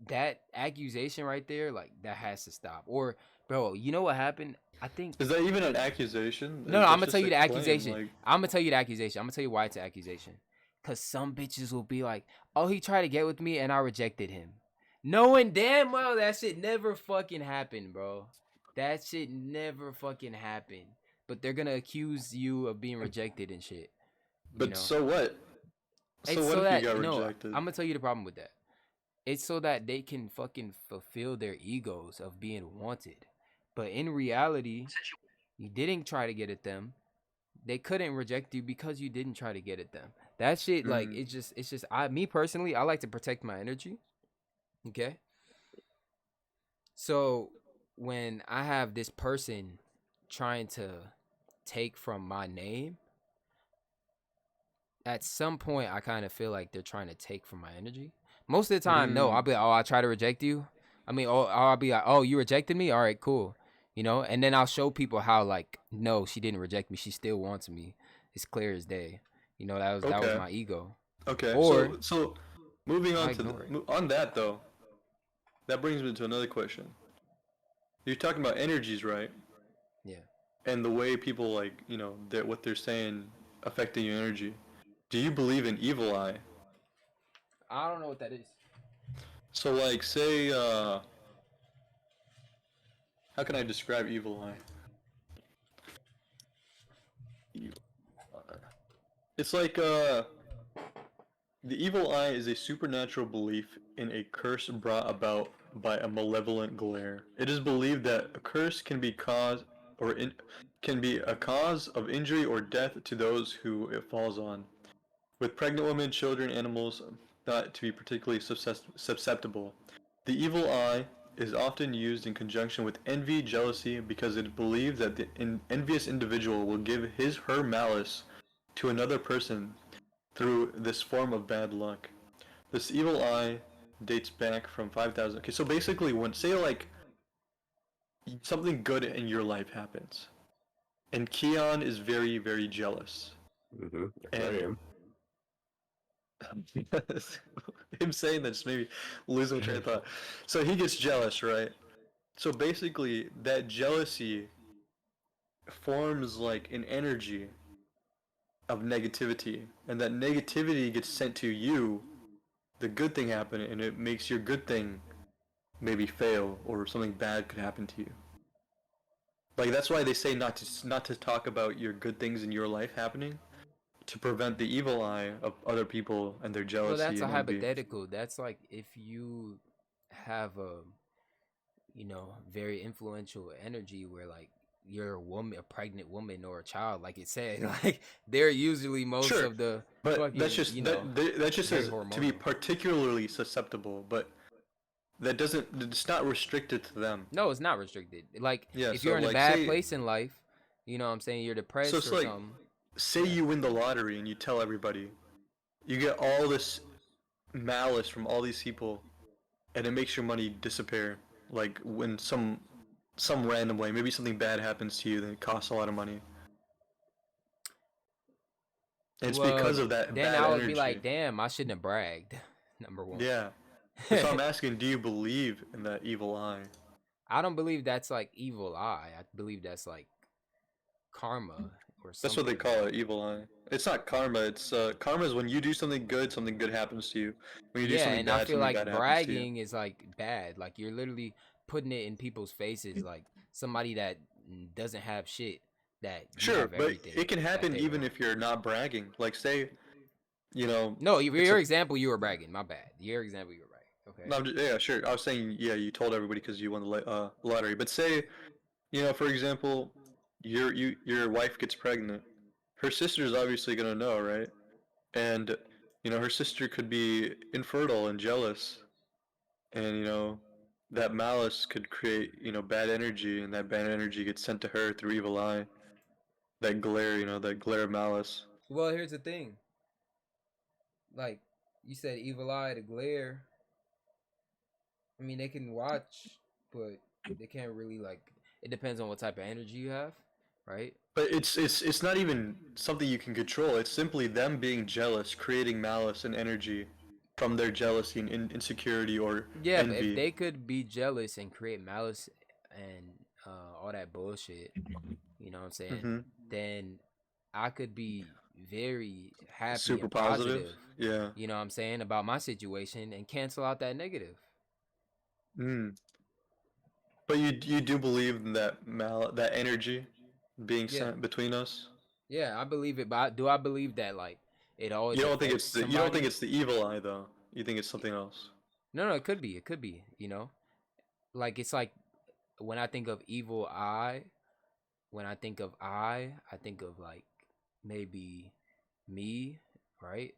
that accusation right there, like that has to stop. Or bro, you know what happened? I think Is that even an accusation? no, That's I'm gonna just tell you a the claim, accusation. like- I'm gonna tell you the accusation. I'm gonna tell you why it's an accusation. Cause some bitches will be like, "Oh, he tried to get with me and I rejected him," knowing damn well that shit never fucking happened, bro. That shit never fucking happened. But they're gonna accuse you of being rejected and shit. But so what? So It's what so if that you got no, rejected? I'm gonna tell you the problem with that. It's so that they can fucking fulfill their egos of being wanted. But in reality, you didn't try to get at them. They couldn't reject you because you didn't try to get at them. That shit, like, Mm. it's just me personally, I like to protect my energy. Okay. So when I have this person trying to take from my name, at some point I kind of feel like they're trying to take from my energy. Most of the time, no. I'll Mm. be like, oh, I try to reject you. I mean, oh, I'll be like, oh, you rejected me? All right, cool. You know, and then I'll show people how, like, no, she didn't reject me. She still wants me. It's clear as day. You know, that was Okay. my ego. Okay. Or So moving I on to ignore it. on that though, that brings me to another question. You're talking about energies, right? Yeah. And the way people like, that what they're saying affecting your energy. Do you believe in evil eye? I don't know what that is. So like say how can I describe evil eye? Evil eye. It's like the evil eye is a supernatural belief in a curse brought about by a malevolent glare. It is believed that a curse can be can be a cause of injury or death to those who it falls on. With pregnant women, children, animals thought to be particularly susceptible. The evil eye is often used in conjunction with envy, jealousy, because it is believed that the envious individual will give her malice to another person through this form of bad luck. This evil eye dates back from 5,000. Okay, so basically, when say like something good in your life happens, and Keon is very, very jealous, Mm-hmm. I and am. him saying that just maybe lose my train of thought. So he gets jealous, right? So basically, that jealousy forms like an energy of negativity, and that negativity gets sent to you. The good thing happened, and it makes your good thing maybe fail, or something bad could happen to you. Like that's why they say not to talk about your good things in your life happening, to prevent the evil eye of other people and their Well, that's jealousy a and envy. hypothetical. That's like if you have a, very influential energy where, like, you're a woman, a pregnant woman or a child, like it said, like they're usually most Sure, of the but that's fucking, just that just very says to be hormonal. particularly susceptible, but that doesn't it's not restricted to them. No, it's not restricted. Like Yeah, if so you're in a like bad say place in life, you know what I'm saying, you're so depressed it's or like something. say Yeah. you win the lottery and you tell everybody. You get all this malice from all these people and it makes your money disappear. Like when some random way, maybe something bad happens to you, then it costs a lot of money. And it's Well, because of that then bad I would be like, energy. damn, I shouldn't have bragged. Number one. Yeah. So I'm asking, do you believe in that evil eye? I don't believe that's like evil eye. I believe that's like karma or That's what they something. call it, evil eye. It's not karma. It's karma is when you do something good happens to you. When you do Yeah, and I feel something like bad happens to you. bragging is like bad. Like you're literally putting it in people's faces, like somebody that doesn't have shit, that you Sure, have but everything it can that happen they even want. if you're not bragging. Like say, you know, No, it's your a example, you were bragging. My bad. Your example, you were bragging. Okay. no, yeah, sure. I was saying, yeah, you told everybody because you won the lottery. But say, for example, your wife gets pregnant. Her sister's obviously gonna know, right? And her sister could be infertile and jealous, and that malice could create bad energy, and that bad energy gets sent to her through evil eye. That glare, that glare of malice. Well, here's the thing. Like you said, evil eye, the glare. I mean, they can watch, but they can't really like. It depends on what type of energy you have, right? But it's not even something you can control. It's simply them being jealous, creating malice and energy from their jealousy and insecurity or Yeah, but if envy. they could be jealous and create malice and all that bullshit, you know what I'm saying? Mm-hmm. Then I could be very happy Super and positive. positive, Yeah. you know what I'm saying, about my situation and cancel out that negative. Mm. But you do believe in that energy being Yeah. sent between us? Yeah, I believe it, but do I believe that like it always You don't think affects it's the somebody? evil eye though. You think it's something else. No, no, it could be. It could be. You know, like it's like when I think of evil eye. When I think of I think of like maybe me, right?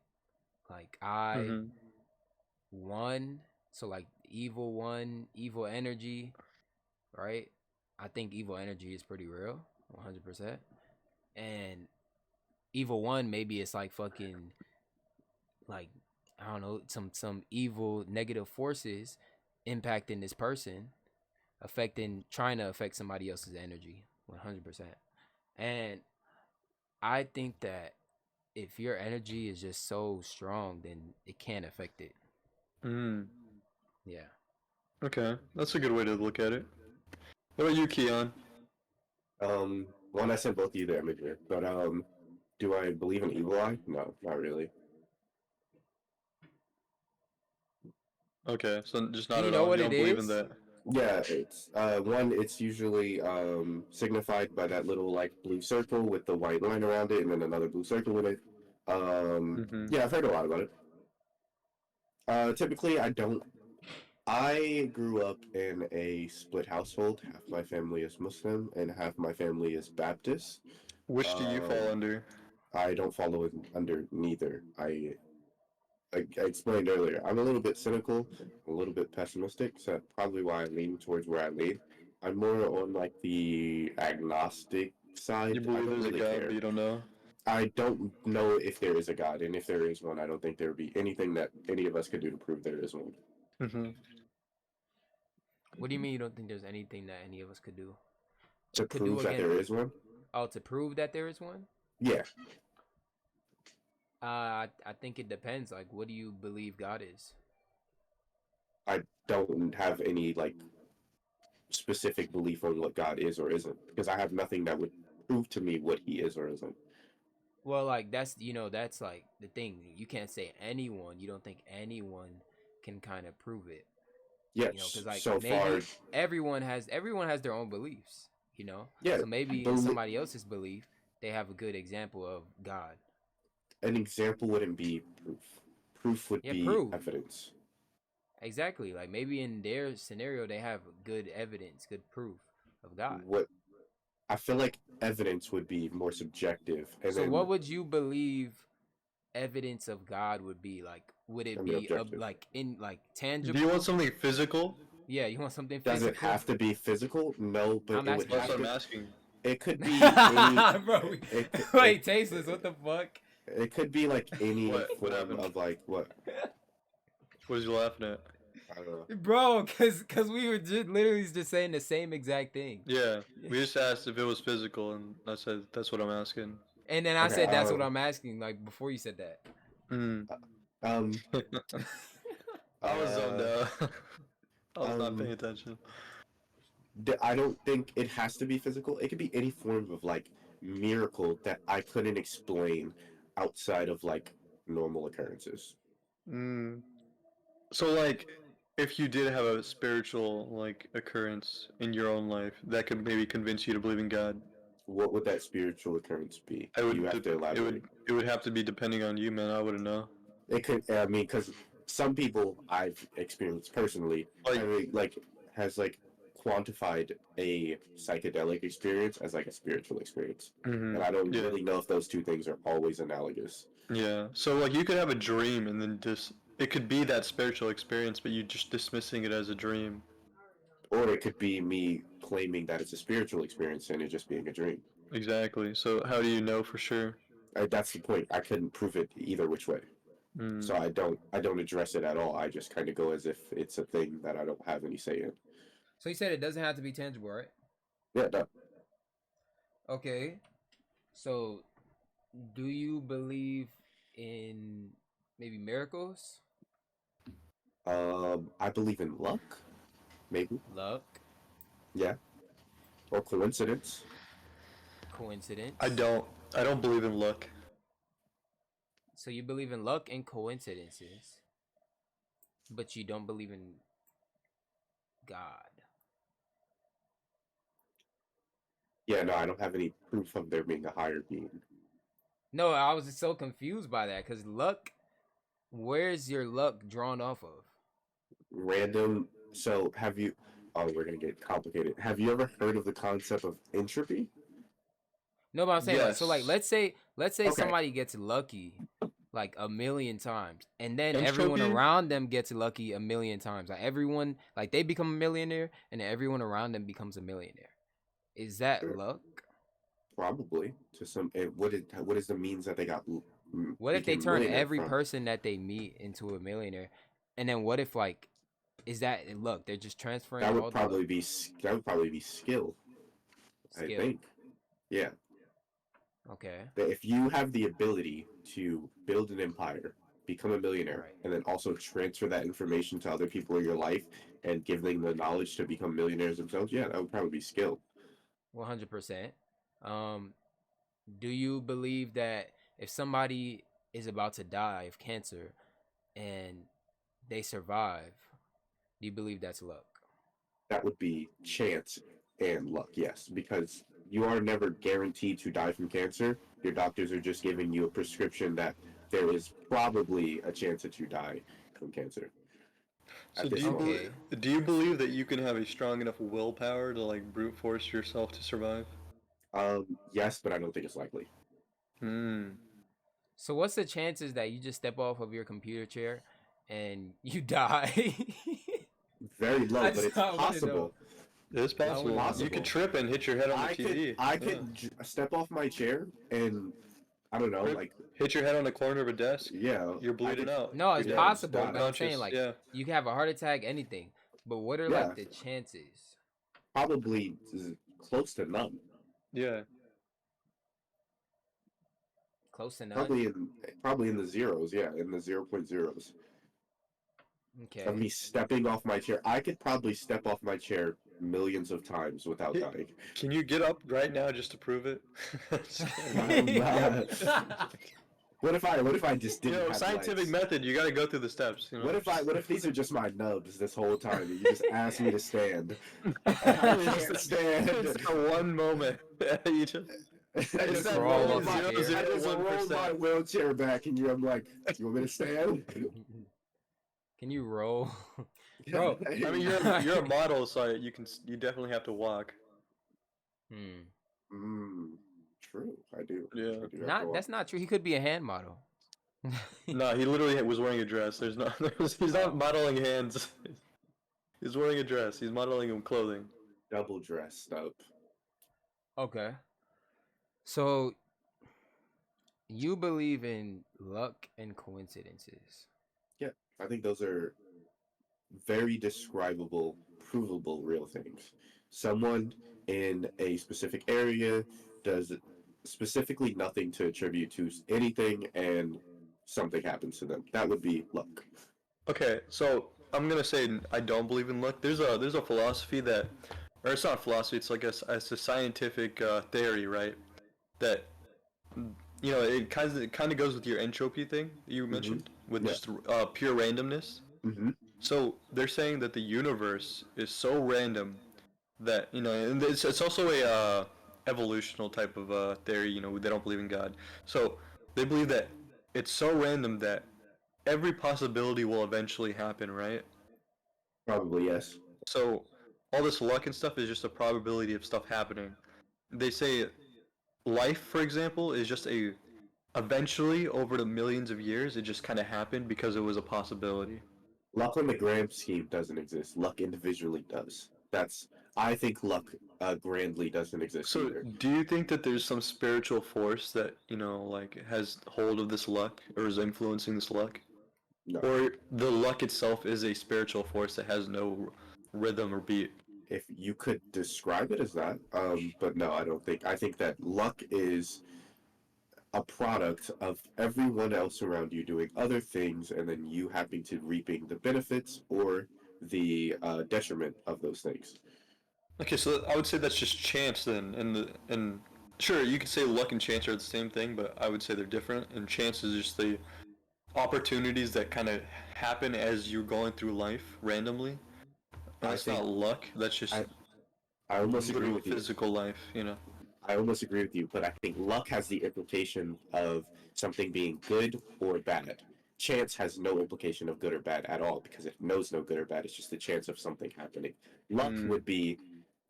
Like I Mm-hmm. one. So like evil one, evil energy, right? I think evil energy is pretty real, 100%. And evil one, maybe it's like fucking like I don't know, some evil negative forces impacting this person, affecting trying to affect somebody else's energy, 100%. And I think that if your energy is just so strong, then it can affect it. Mm. Yeah. Okay, that's a good way to look at it. What about you, Keon? One, I sent both of you the imagery, but do I believe in evil eye? No, not really. Okay, so just Do not you at know all. what You it don't believe in is? that. Yeah, it's one. It's usually signified by that little like blue circle with the white line around it, and then another blue circle in it. Mm-hmm. Yeah, I've heard a lot about it. Typically, I don't. I grew up in a split household. Half my family is Muslim, and half my family is Baptist. Which do you fall Um, under? I don't follow under neither. I explained earlier, I'm a little bit cynical, a little bit pessimistic, so that's probably why I lean towards where I lean. I'm more on like the agnostic You side. I believe don't there's a really God, but care. you don't know. I don't know if there is a God, and if there is one, I don't think there would be anything that any of us could do to prove there is one. Mm-hmm. What do you mean you don't think there's anything that any of us could do? To Could do prove that again? there is one? Oh, to prove that there is one? Yeah, I think it depends. Like, what do you believe God is? I don't have any like specific belief on what God is or isn't, because I have nothing that would prove to me what he is or isn't. Well, like that's like the thing. You can't say anyone. You don't think anyone can kind of prove it. Yes, Because like so far, maybe everyone has their own beliefs. yeah, So maybe in bel somebody else's belief, they have a good example of God. an example wouldn't be proof. Proof would Yeah, be prove evidence. exactly. Like maybe in their scenario, they have good evidence, good proof of God. What I feel like evidence would be more subjective, and So what then would you believe evidence of God would be like? Would I it mean be objective. like in like Do you want tangible? something physical? Yeah, you want something Does it physical? have to be physical? No, but I'm it would asking That's have what I'm you. to. asking. It could be any. Bro, It could. wait, tasteless. What the fuck? It could be like any What form happened? of like what What is you laughing at? I don't know. Bro, cause we were just literally just saying the same exact thing. Yeah, we just asked if it was physical, and I said that's what I'm asking. And then I Okay. said that's what I'm asking, like before you said that. Mm. Um. I was zoned Uh. out. I was not Um. paying attention. I don't think it has to be physical. It could be any form of like miracle that I couldn't explain outside of like normal occurrences. Mm. So, like, if you did have a spiritual like occurrence in your own life, that could maybe convince you to believe in God. What would that spiritual occurrence be? I You would. have to It would. elaborate. It would have to be depending on you, man. I wouldn't know. It could. I mean, because some people I've experienced personally Like, have like has like quantified a psychedelic experience as like a spiritual experience, and I don't yeah, really know if those two things are always analogous. yeah. So, like, you could have a dream, and then just it could be that spiritual experience, but you just dismissing it as a dream. Or it could be me claiming that it's a spiritual experience and it just being a dream. Exactly. So, how do you know for sure? That's the point. I couldn't prove it either which way. Mm. So I don't address it at all. I just kind of go as if it's a thing that I don't have any say in. So you said it doesn't have to be tangible, right? Yeah, no. Okay. So do you believe in maybe miracles? I believe in luck, maybe. Luck? Yeah, or coincidence. I Coincidence? don't. I don't believe in luck. So you believe in luck and coincidences, but you don't believe in God. Yeah, no, I don't have any proof of there being a higher being. No, I was just so confused by that because luck, where's your luck drawn off of? random. So have you? Oh, we're gonna get complicated. Have you ever heard of the concept of entropy? No, but I'm saying like so like Yes. let's say Okay. somebody gets lucky like a million times and then everyone Entropy? around them gets lucky a million times. Like everyone like they become a millionaire and everyone around them becomes a millionaire. Is that Sure. luck? Probably to some. What is the means that they What if they became a turn millionaire every from? person that they meet into a millionaire? And then what if like is that luck? They're just transferring all the luck That would probably be skill. I skill. think. Yeah. Okay. That if you have the ability to build an empire, become a millionaire, Right. and then also transfer that information to other people in your life and give them the knowledge to become millionaires themselves, yeah, that would probably be skill. 100%. Um do you believe that if somebody is about to die of cancer and they survive, do you believe that's luck? That would be chance and luck, yes, because you are never guaranteed to die from cancer. Your doctors are just giving you a prescription that there is probably a chance that you die from cancer So at do this you moment. Okay. do you believe that you can have a strong enough willpower to like brute force yourself to survive? Yes, but I don't think it's likely. Hmm. So what's the chances that you just step off of your computer chair and you die? Very low, but it's I want to know. possible. It is I It's want to possible. know. You could possible. trip and hit your head on the I could TV. I Yeah. could step off my chair and I don't know, Trip, like hit your head on the corner of a desk. yeah, You're I bleeding could out. No, You're it's dead. possible, but I'm saying Unconscious. like Yeah. you can have a heart attack, anything. But what are yeah, like the chances? probably close to none. Yeah. Close to none. Probably in the zeros, yeah, in the 0.0s of Okay. me stepping off my chair. I could probably step off my chair millions of times without Hey, dying. can you get up right now just to prove it? Just kidding. What if I just You didn't know, have scientific legs? method. You got to go through the steps. You know. What if these are just my nubs this whole time and you just ask me to stand? I It's can't stand. the one moment. You just. I It's just that crawl roll off my, the zero chair. I just roll my 0.01%. wheelchair back, and I'm like, "You want me to stand?" Can you roll? Bro. I mean, you're a model, so you definitely have to walk. Hmm. True. I do. Yeah. I do have to Not walk. that's not true. He could be a hand model. No, he literally was wearing a dress. He's Oh. not modeling hands. He's wearing a dress. He's modeling clothing. Double dressed up. Okay. So you believe in luck and coincidences. Yeah, I think those are very describable, provable, real things. Someone in a specific area does specifically nothing to attribute to anything, and something happens to them. That would be luck. Okay, so I'm gonna say I don't believe in luck. There's a philosophy that, or it's not a philosophy. It's like it's a scientific theory, right? That it kind of goes with your entropy thing that you Mm-hmm. mentioned with Yeah. just pure randomness. Mm-hmm. So they're saying that the universe is so random that and it's also a evolutional type of theory. They don't believe in God, so they believe that it's so random that every possibility will eventually happen, right? Probably yes. So all this luck and stuff is just a probability of stuff happening. They say life, for example, is just a eventually over the millions of years, it just kind of happened because it was a possibility. Luck on the grand scheme doesn't exist. Luck individually does. I think luck grandly doesn't exist So, either. do you think that there's some spiritual force that, like has hold of this luck or is influencing this luck? No. Or the luck itself is a spiritual force that has no rhythm or beat? If you could describe it as that, but no, I don't think. I think that luck is a product of everyone else around you doing other things, and then you having to reaping the benefits or the detriment of those things. Okay, so I would say that's just chance then, and sure you could say luck and chance are the same thing, but I would say they're different. And chance is just the opportunities that kind of happen as you're going through life randomly. I That's think not luck. That's just I I almost agree literal with you. physical life. I almost agree with you, but I think luck has the implication of something being good or bad. chance has no implication of good or bad at all because it knows no good or bad. It's just the chance of something happening. Luck would be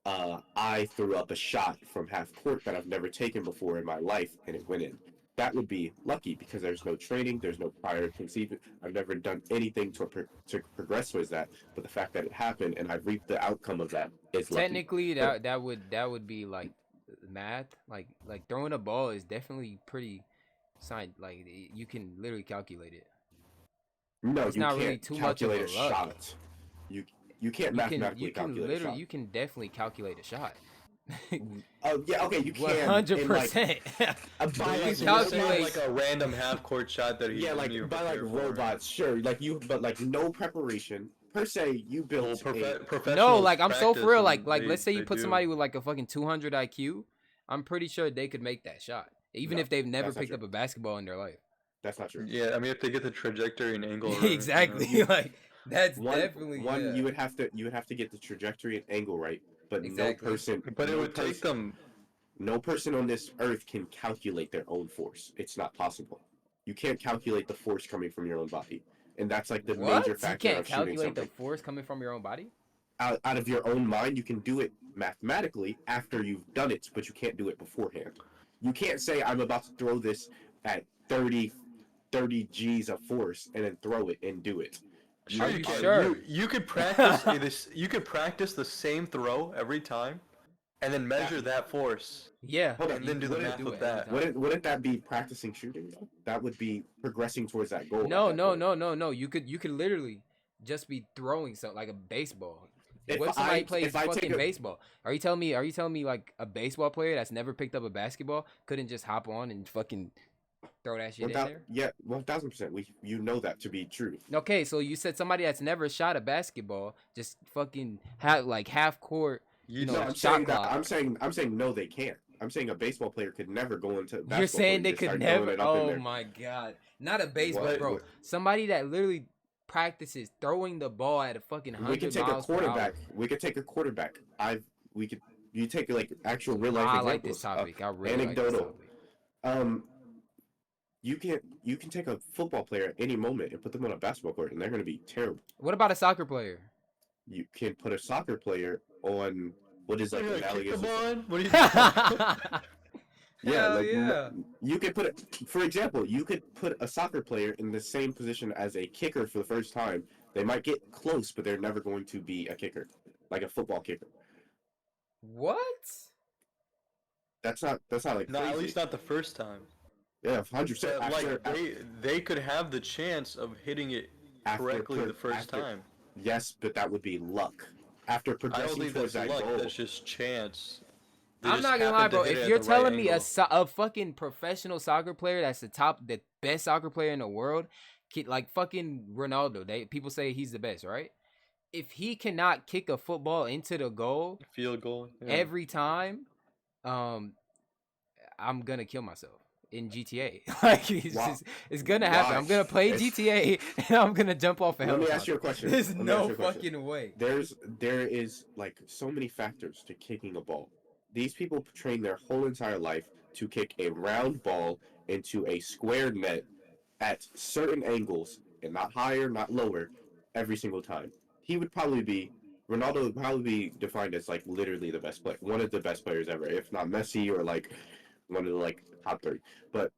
I threw up a shot from half court that I've never taken before in my life and it went in. That would be lucky because there's no training, there's no prior conceived. I've never done anything to progress towards that. But the fact that it happened and I reaped the outcome of that is lucky. Technically, But that would be like math. Like throwing a ball is definitely pretty like you can literally calculate it. no, It's you not really can't too much of calculate a a luck. shot. You you can't You can mathematically calculate a literally shot. you can definitely calculate a shot. Oh yeah, okay, you One can. hundred in, like, percent. by You like can It's not calculate- like a random half-court shot that he yeah, didn't even like by like prepare for. robots, sure. Like you, but like no preparation per se. You Well, built a No, professionals like I'm so for practice real. and Like they- let's say you they put do. somebody with like a fucking 200 IQ. I'm pretty sure they could make that shot, even No, if they've never that's not picked true. up a basketball in their life. That's not true. Yeah, I mean, if they get the trajectory and angle right, Exactly. you know. Like that's One, definitely yeah. you would have to get the trajectory and angle right, but Exactly. no person. But it no would take person- them. No person on this earth can calculate their own force. It's not possible. You can't calculate the force coming from your own body, and that's like the What? major You factor can't of shooting calculate the something. force coming from your own body? Out of your own mind, you can do it mathematically after you've done it, but you can't do it beforehand. You can't say I'm about to throw this at 30 G's of force and then throw it and do it. Are you you can. sure? You could practice you could practice the same throw every time, and then measure that force. Yeah. Hold on, And then do the wouldn't- math do with it every that. time. Wouldn't that be practicing shooting though? That would be progressing towards that goal. at No, that no, point. no. You could literally just be throwing something like a baseball. If What if somebody I- plays if I take fucking a- baseball? Are you telling me like a baseball player that's never picked up a basketball couldn't just hop on and fucking throw that shit in there? Yeah, 1000%. You know that to be true. Okay, so you said somebody that's never shot a basketball just fucking have like half court. You No, No, just- I'm shot saying clock. that. I'm saying no, they can't. I'm saying a baseball player could never go into. Basketball You're saying court they and just could start throwing never? it up in Oh there. my god! Not a baseball, What? bro. What? Somebody that literally practices throwing the ball at a fucking We 100 could take a miles per hour. quarterback. We could take a quarterback. You take like actual real life I examples. like this topic. I really like this anecdotal. topic. You can take a football player at any moment and put them on a basketball court, and they're going to be terrible. What about a soccer player? You can put a soccer player on what is like You're gonna kick analogous. the ball in? What are you doing? Yeah, Hell like yeah. you could put for example, you could put a soccer player in the same position as a kicker for the first time. They might get close, but they're never going to be a kicker, like a football kicker. What? That's not like No, crazy. at least not the first time. Yeah, 100%. But, like they could have the chance of hitting it correctly the first time. Yes, but that would be luck. After I don't progressing think towards that's that luck. goal. That's just chance. They I'm just not gonna lie, happened to bro. hit it If at you're the right telling me angle. a fucking professional soccer player that's the best soccer player in the world, like fucking Ronaldo, people say he's the best, right? If he cannot kick a football into the goal Field goal. Yeah. every time, I'm gonna kill myself in GTA. Like it's gonna happen. Why? I'm gonna play It's- GTA and I'm gonna jump off a Let me helicopter. ask you a question. There's Let me no ask you a question. fucking way. There is like so many factors to kicking a ball. These people train their whole entire life to kick a round ball into a square net at certain angles and not higher, not lower, every single time. Ronaldo would probably be defined as like literally the best player, one of the best players ever, if not Messi or like one of the like top 3. But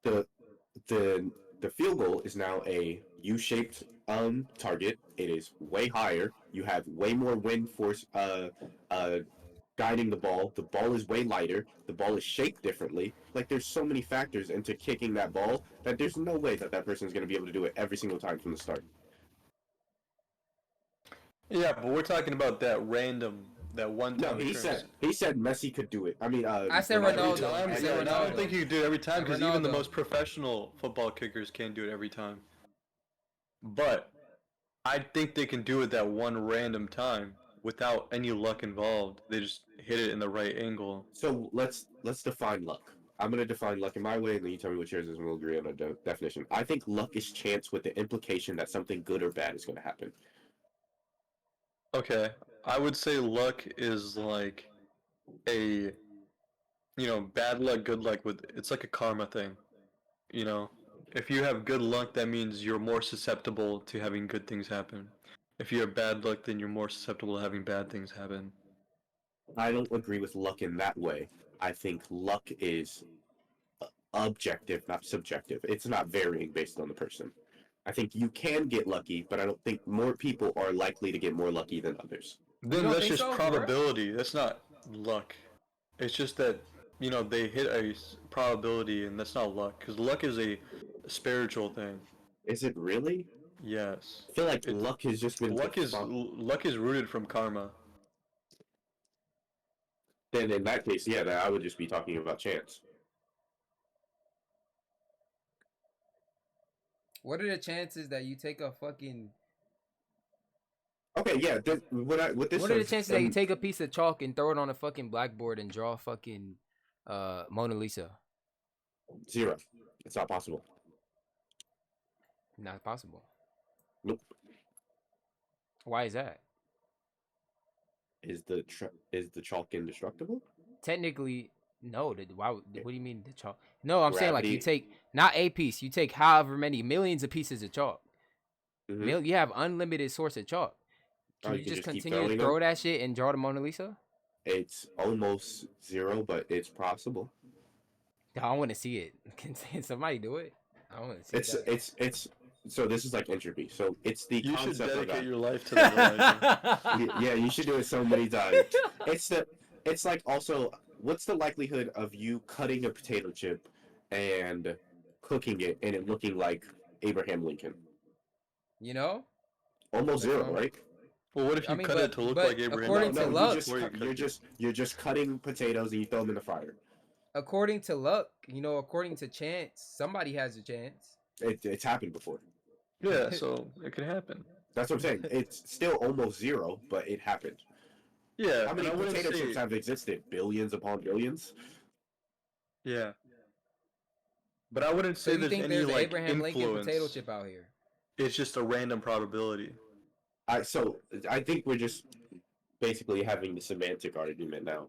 the field goal is now a U-shaped target. It is way higher. You have way more wind force guiding the ball. The ball is way lighter. The ball is shaped differently. Like there's so many factors into kicking that ball that there's no way that person is going to be able to do it every single time from the start. Yeah, but we're talking about that one No, time. he said Messi could do it. I mean, I said Ronaldo. I said I don't Ronaldo. think you could do it every time because even the Ronaldo. most professional football kickers can't do it every time. But I think they can do it that one random time without any luck involved. They just hit it in the right angle. So let's define luck. I'm gonna define luck in my way, and then you tell me what yours is, and we'll agree on a definition. I think luck is chance with the implication that something good or bad is going to happen. Okay, I would say luck is like bad luck, good luck. It's like a karma thing, you know. If you have good luck, that means you're more susceptible to having good things happen. If you have bad luck, then you're more susceptible to having bad things happen. I don't agree with luck in that way. I think luck is objective, not subjective. It's not varying based on the person. I think you can get lucky, but I don't think more people are likely to get more lucky than others. Then don't that's think just so, bro? probability. That's not luck. It's just that, they hit a probability, and that's not luck. Because luck is a spiritual thing. Is it really? Yes. I feel like It- luck has just been Luck is rooted from karma. Then in that case, yeah, I would just be talking about chance. What are the chances that you take a fucking? Okay, yeah. What this What are the says, chances that you take a piece of chalk and throw it on a fucking blackboard and draw fucking Mona Lisa? 0? It's not possible. Not possible. Nope. Why is that? Is the chalk indestructible? Technically, no. What do you mean the chalk? No, I'm saying like you Gravity. take not a piece. You take however many millions of pieces of chalk. Mhm. You have unlimited source of chalk. Oh, Can you you can just just keep continue to throwing throw them? that shit and draw the Mona Lisa? It's almost 0, but it's possible. I want to see it. Can somebody do it? I want to see It's so this is like entropy. So it's the You should concept of dedicate that. your life to that, Elijah. Yeah, you should do it so many times. It's like also, what's the likelihood of you cutting a potato chip and cooking it and it looking like Abraham Lincoln? You know? Almost That's 0, what I'm- right? Well, what if I you mean, cut it to look but like Abraham according Lincoln? to luck- you're just cutting potatoes and you throw them in the fire. According to luck, according to chance, somebody has a chance. It's happened before. Yeah, so it could happen. That's what I'm saying. It's still almost 0, but it happened. Yeah, How many and I wouldn't potato say, chips have existed? Billions upon billions. yeah. But I wouldn't So say you there's think any there's an like Abraham Lincoln influence. potato chip out here? It's just a random probability. So I think we're just basically having the semantic argument now.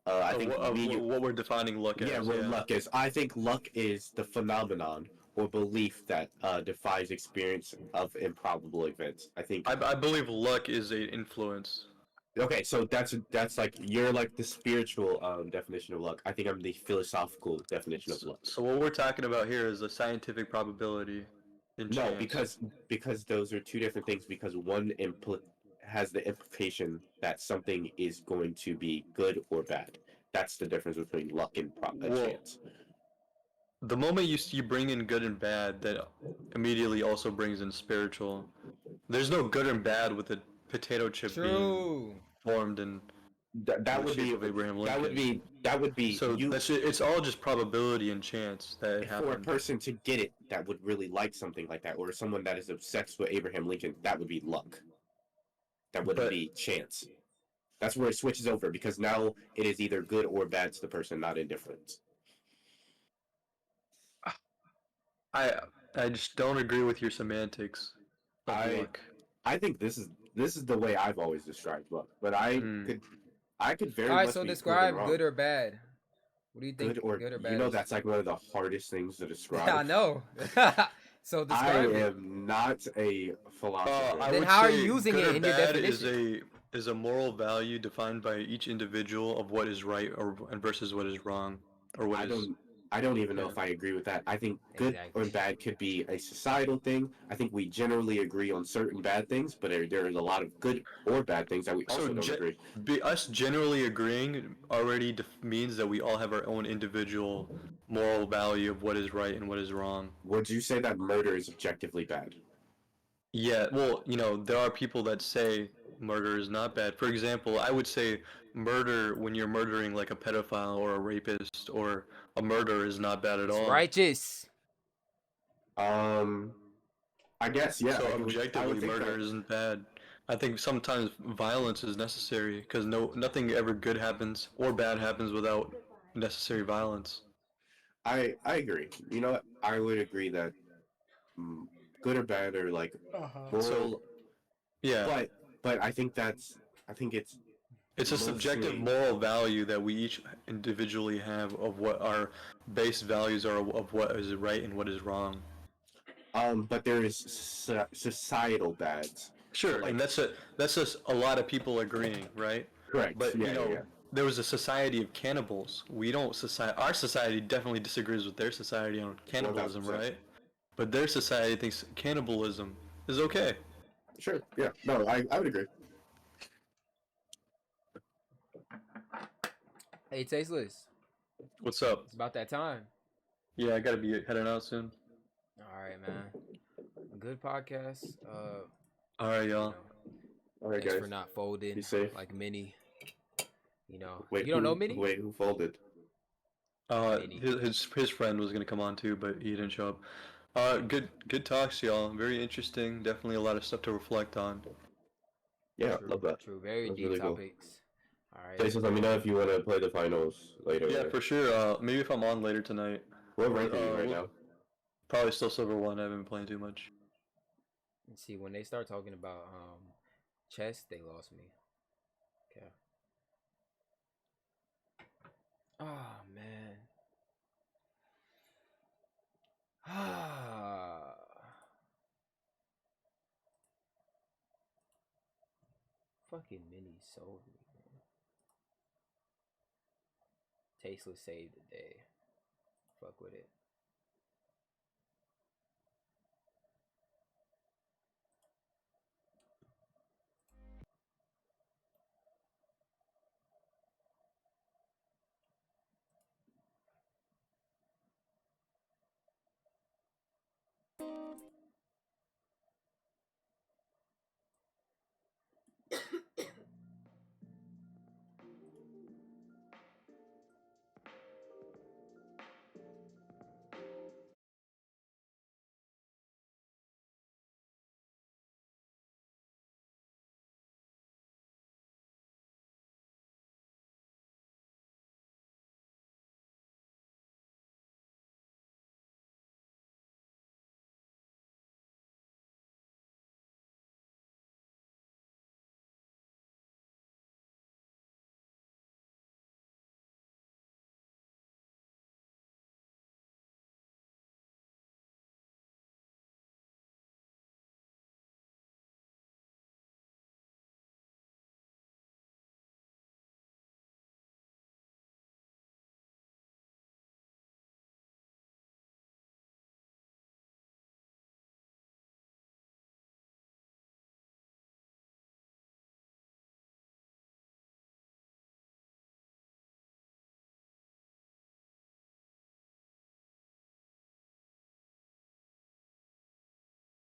I think What we're defining luck as. yeah, what luck is. I think luck is the phenomenon or belief that defies experience of improbable events. I think. I believe luck is a influence. Okay, so that's like you're like the spiritual definition of luck. I think I'm the philosophical definition of luck. So what we're talking about here is a scientific probability. In No, chance. because those are two different things. Because one has the implication that something is going to be good or bad. That's the difference between luck and Well, chance. the moment you bring in good and bad, that immediately also brings in spiritual. There's no good and bad with a potato chip being True. formed in That the would shape be of Abraham that would Lincoln. be that would be So you it's all just probability and chance that it for a happened. person to get it that would really like something like that, or someone that is obsessed with Abraham Lincoln. That would be luck. That wouldn't But- be chance. That's where it switches over because now it is either good or bad to the person, not indifferent. I just don't agree with your semantics. Of luck. I think this is the way I've always described luck, but I could very All right, much so be describe proven good wrong. or bad. What do you think? Good or bad? you know is? that's like one of the hardest things to describe. I know. So I describe it. am not a philosopher. I Then would how are you say using good it or in your bad definition? is a moral value defined by each individual of what is right and versus what is wrong or what is. I don't even know if I agree with that. I think good Exactly. or bad could be a societal thing. I think we generally agree on certain bad things, but there is a lot of good or bad things that we also don't agree. Us generally agreeing already means that we all have our own individual moral value of what is right and what is wrong. Would you say that murder is objectively bad? Yeah, well, there are people that say murder is not bad. For example, I would say murder when you're murdering like a pedophile or a rapist or a murderer is not bad at It's all. righteous. I guess yeah. So I would objectively, think murder that- isn't bad. I think sometimes violence is necessary because nothing ever good happens or bad happens without necessary violence. I agree. You know what? I would agree that good or bad or like moral. So, yeah, But I think it's it's a subjective mostly- moral value that we each individually have of what our base values are of what is right and what is wrong. But there is societal bads. So Sure, and like, that's just a lot of people agreeing, right? correct. But Yeah, yeah, yeah. there was a society of cannibals. We don't society. Our society definitely disagrees with their society on cannibalism, 1000%. right? But their society thinks cannibalism is okay. Sure. Yeah. No, I would agree. Hey, Tasteless, What's up? it's about that time. Yeah, I gotta be heading out soon. All right, man. Good podcast. All right, You y'all. know, All right, thanks guys. for not folding Be safe. like Minnie. You know, Wait, you don't know Minnie? Wait, who folded? Minnie. His friend was gonna come on too, but he didn't show up. Good talks, y'all. Very interesting. Definitely a lot of stuff to reflect on. Yeah, True, love that. true. Very That's deep really cool. topics. All right. Jason, let me know if you want to play the finals later. Yeah, for sure. Maybe if I'm on later tonight. What rank are you right now? Probably still silver one. I haven't been playing too much. Let's see, when they start talking about chess, they lost me. Okay. Oh man. Ah. Fucking Minnie sold me, man. Tasteless saved the day. Fuck with it.